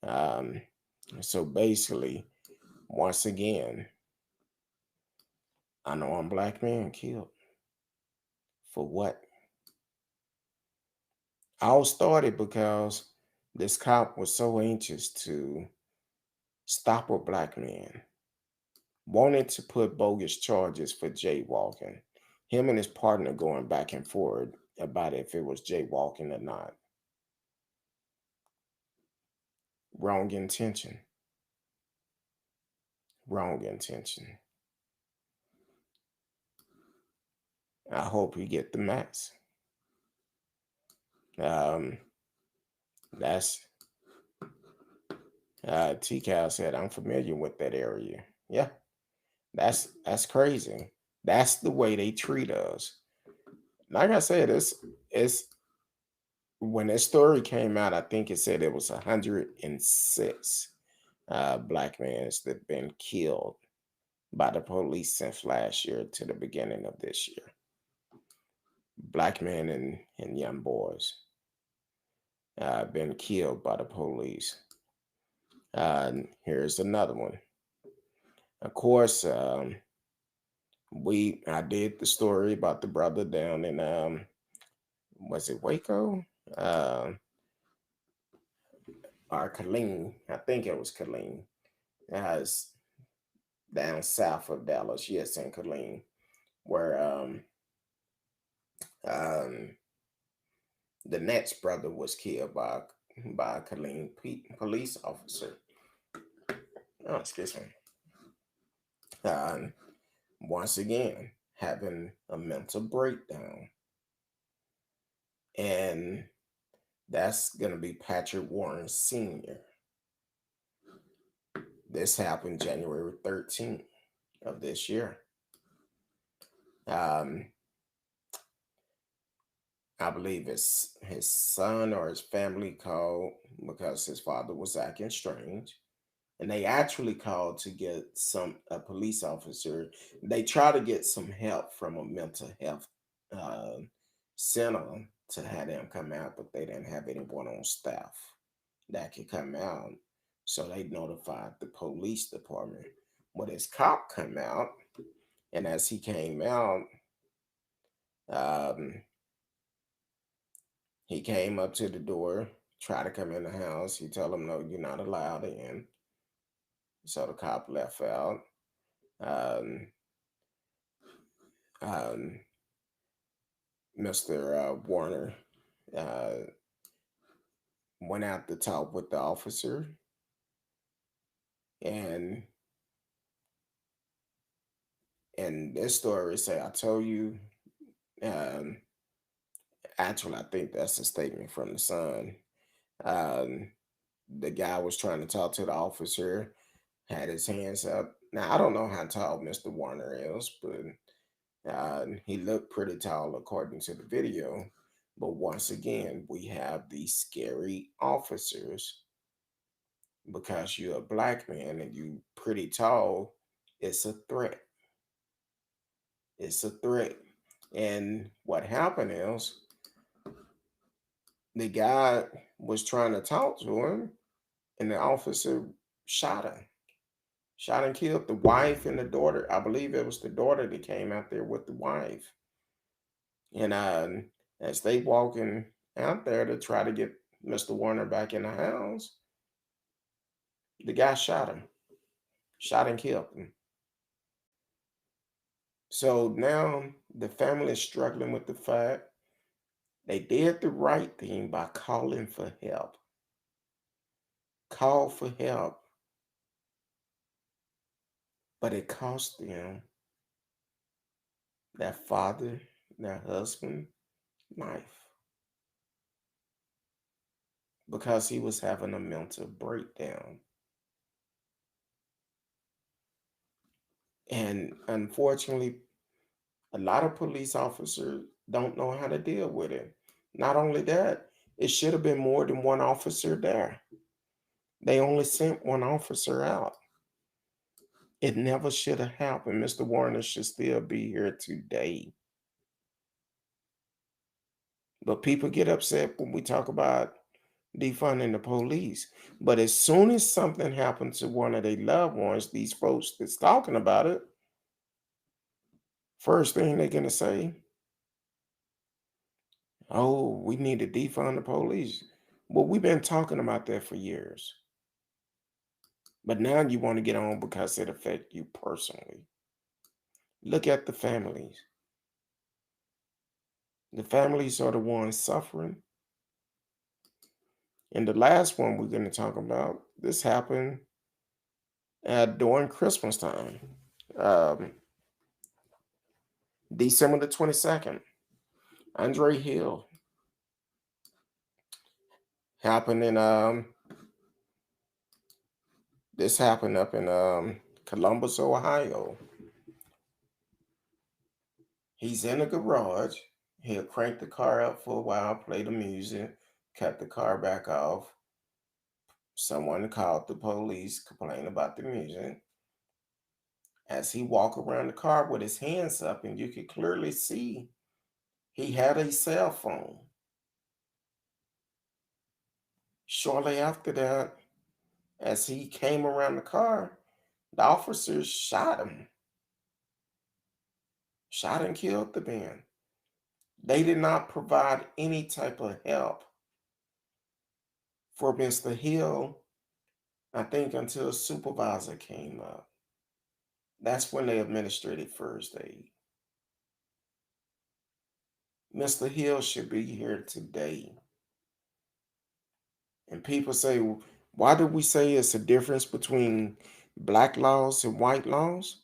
Um, so basically, once again, unarmed black man killed. For what? All started because this cop was so anxious to stop a black man, wanted to put bogus charges for jaywalking. Him and his partner going back and forth about if it was jaywalking or not. Wrong intention. Wrong intention. I hope you get the max. Um, that's T Cal said, I'm familiar with that area. Yeah, that's crazy. That's the way they treat us. Like I said, it's when that story came out, I think it said it was 106 black men that been killed by the police since last year to the beginning of this year. Black men and young boys been killed by the police. Here's another one. Of course, I did the story about the brother down in was it Waco? Or Killeen. I think it was Killeen. It's down south of Dallas, yes, in Killeen, where um the next brother was killed by a Killeen police officer. Oh, excuse me. Once again, having a mental breakdown. And that's going to be Patrick Warren Sr. This happened January 13th of this year. Um, I believe it's his son or his family called because his father was acting strange. And they actually called to get a police officer. They try to get some help from a mental health uh, center to have them come out, but they didn't have anyone on staff that could come out. So they notified the police department. When this cop come out, and as he came out, um, he came up to the door, tried to come in the house. He told him, "No, you're not allowed in." So the cop left out. Um, um, Mr. Warner uh, went out to talk with the officer, and this story say, "I told you." Um, Actually, I think that's a statement from the son. Um, the guy was trying to talk to the officer, had his hands up. Now I don't know how tall Mr. Warner is, but he looked pretty tall according to the video. But once again, we have these scary officers because you're a black man and you pretty tall. It's a threat. It's a threat. And what happened is the guy was trying to talk to him, and the officer shot him. Shot and killed the wife and the daughter. I believe it was the daughter that came out there with the wife. And as they walking out there to try to get Mr. Warner back in the house, the guy shot him. Shot and killed him. So now the family is struggling with the fact they did the right thing by calling for help. Call for help. But it cost them, their father, their husband, life. Because he was having a mental breakdown. And unfortunately, a lot of police officers don't know how to deal with it. Not only that, it should have been more than one officer there. They only sent one officer out. It never should have happened. Mr. Warner should still be here today. But people get upset when we talk about defunding the police. But as soon as something happens to one of their loved ones, these folks that's talking about it, first thing they're going to say, "Oh, we need to defund the police." Well, we've been talking about that for years. But now you want to get on because it affects you personally. Look at the families. The families are the ones suffering. And the last one we're going to talk about, this happened during Christmas time, um, December the 22nd. Andre Hill happened in this happened up in Columbus, Ohio. He's in the garage. He'll crank the car up for a while, play the music, cut the car back off. Someone called the police, complained about the music. As he walked around the car with his hands up, and you could clearly see he had a cell phone. Shortly after that, as he came around the car, the officers shot him. Shot and killed the man. They did not provide any type of help for Mr. Hill, I think, until a supervisor came up. That's when they administered first aid. Mr. Hill should be here today. And people say, why do we say it's a difference between black laws and white laws?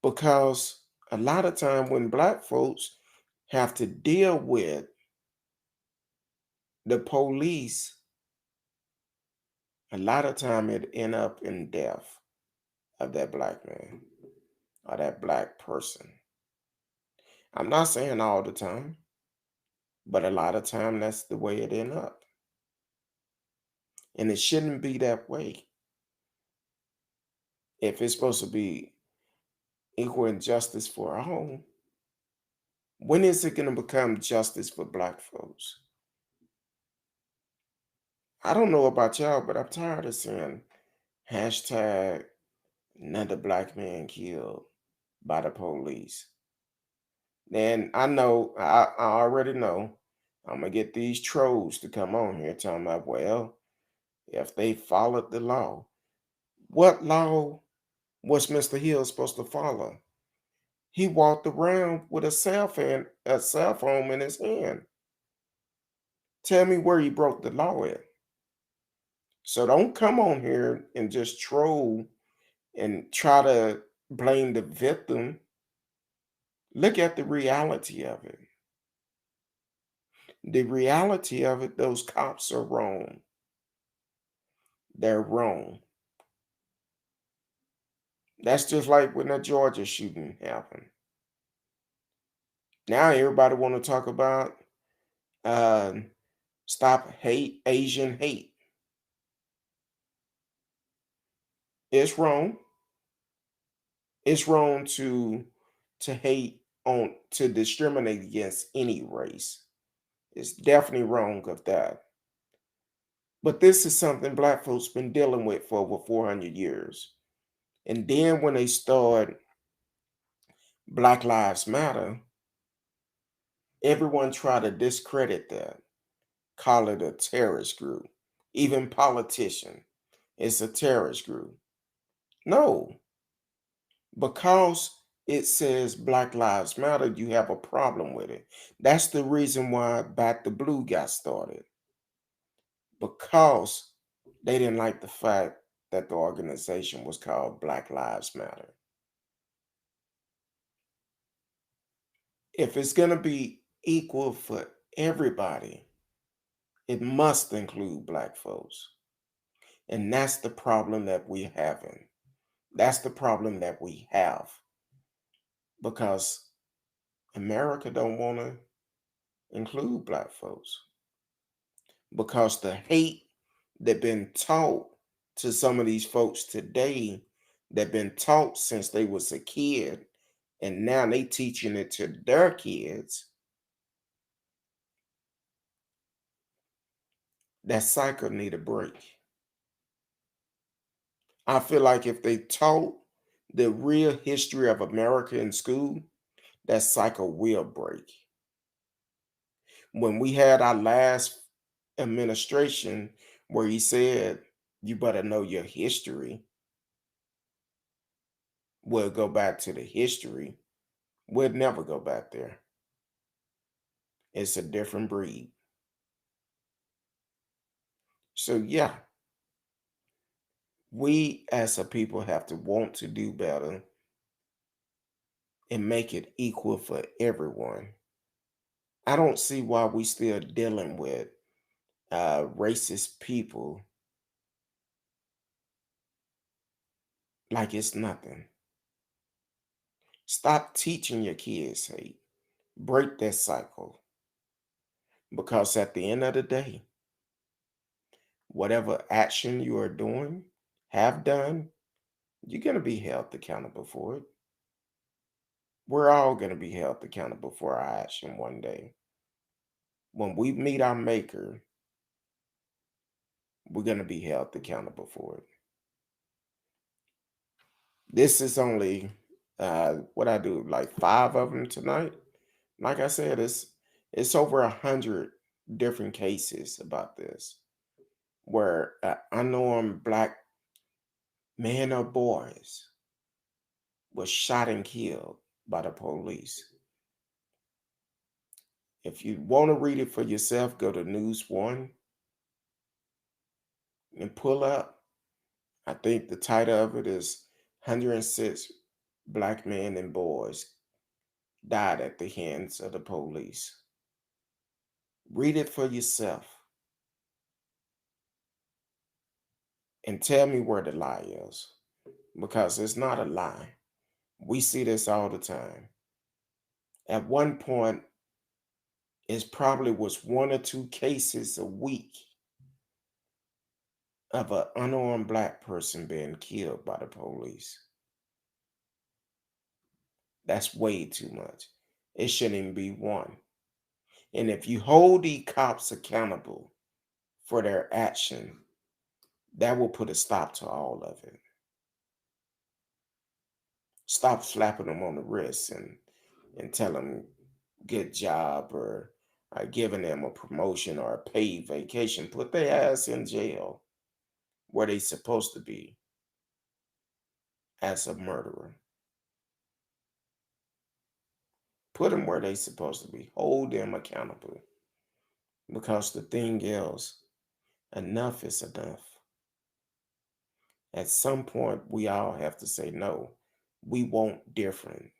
Because a lot of time when black folks have to deal with the police, a lot of time it end up in death of that black man or that black person. I'm not saying all the time, but a lot of time that's the way it end up. And it shouldn't be that way. If it's supposed to be equal justice for all, When is it going to become justice for black folks? I don't know about y'all, but I'm tired of seeing hashtag another black man killed by the police. And I already know I'm going to get these trolls to come on here talking about, well, if they followed the law, what law was Mr. Hill supposed to follow? He walked around with a cell phone in his hand. Tell me where he broke the law at. So don't come on here and just troll and try to blame the victim. Look at the reality of it. The reality of it, those cops are wrong. They're wrong. That's just like when the Georgia shooting happened. Now everybody want to talk about uh, stop hate, Asian hate. It's wrong. It's wrong to hate on to discriminate against any race. It's definitely wrong of that. But this is something black folks been dealing with for over 400 years. And then when they start Black Lives Matter, everyone try to discredit that, call it a terrorist group. Even politician, it's a terrorist group. No, because it says Black Lives Matter, you have a problem with it. That's the reason why Back to Blue got started. Because they didn't like the fact that the organization was called Black Lives Matter. If it's going to be equal for everybody, it must include black folks. And that's the problem that we're having. That's the problem that we have. Because America don't want to include black folks. Because the hate that been taught to some of these folks today, that been taught since they was a kid, and now they teaching it to their kids, that cycle need a break. I feel like if they taught the real history of America in school, that cycle will break. When we had our last administration where he said, you better know your history, we'll go back to the history. We'll never go back there. It's a different breed. So, yeah, we as a people have to want to do better and make it equal for everyone. I don't see why we still dealing with racist people like it's nothing. Stop teaching your kids hate. Break that cycle. Because at the end of the day, whatever action you are doing, have done, you're going to be held accountable for it. We're all going to be held accountable for our action one day. When we meet our maker, we're going to be held accountable for it. This is only what I do, like 5 of them tonight. Like I said, it's over 100 different cases about this where unarmed black men or boys was shot and killed by the police. If you want to read it for yourself, go to News One and pull up. I think the title of it is 106 black men and boys died at the hands of the police. Read it for yourself and tell me where the lie is, because it's not a lie. We see this all the time. At one point, it probably was 1 or 2 cases a week of an unarmed black person being killed by the police. That's way too much. It shouldn't even be one. And if you hold these cops accountable for their action, that will put a stop to all of it. Stop slapping them on the wrist and tell them good job, or giving them a promotion or a paid vacation. Put their ass in jail where they supposed to be as a murderer. Put them where they supposed to be. Hold them accountable. Because the thing is, enough is enough. At some point, we all have to say no. We want different.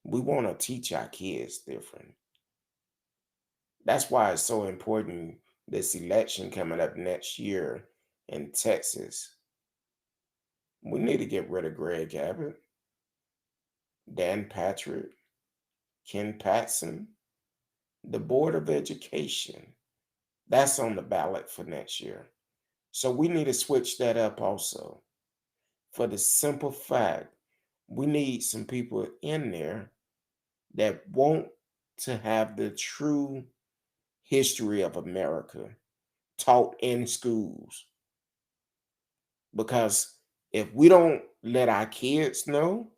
We want to teach our kids different. That's why it's so important, this election coming up next year in Texas. We need to get rid of Greg Abbott, Dan Patrick, Ken Patson, the Board of Education. That's on the ballot for next year. So we need to switch that up also. For the simple fact, we need some people in there that want to have the true history of America taught in schools. Because if we don't let our kids know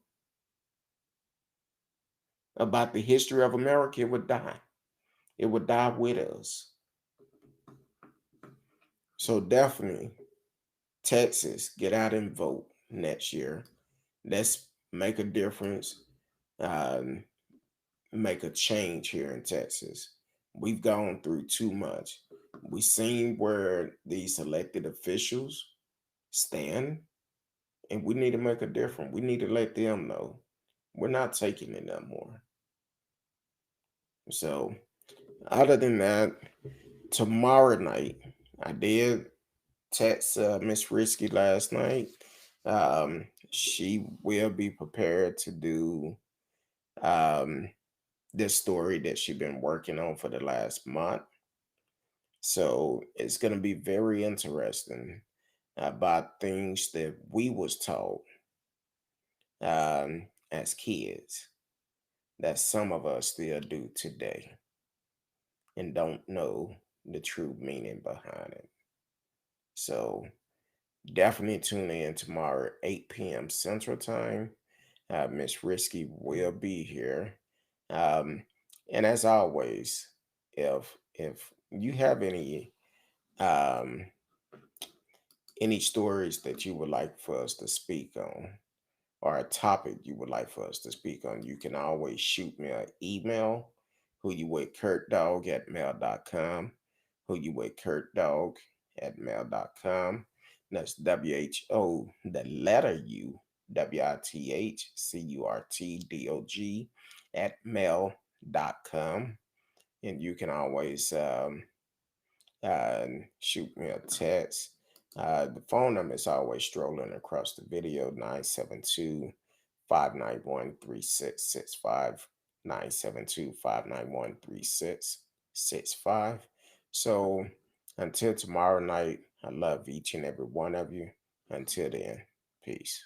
about the history of America, it would die. It would die with us. So definitely, Texas, get out and vote next year. Let's make a difference, um, make a change here in Texas. We've gone through too much. We've seen where these elected officials stand, and we need to make a difference. We need to let them know we're not taking it no more. So, other than that, tomorrow night, I did text Miss Risky last night. She will be prepared to do um, this story that she's been working on for the last month. So it's going to be very interesting about things that we was taught as kids that some of us still do today and don't know the true meaning behind it. So definitely tune in tomorrow, 8 p.m. Central Time. Miss Risky will be here. Um, and as always, if you have um, any stories that you would like for us to speak on, or a topic you would like for us to speak on, you can always shoot me an email, who you with kurtdog at mail.com, who you with kurtdog at mail.com. That's WHO, the letter U, WITHCURTDOG at mail.com. And you can always shoot me a text. The phone number is always strolling across the video, 972-591-3665, 972-591-3665. So until tomorrow night, I love each and every one of you. Until then, peace.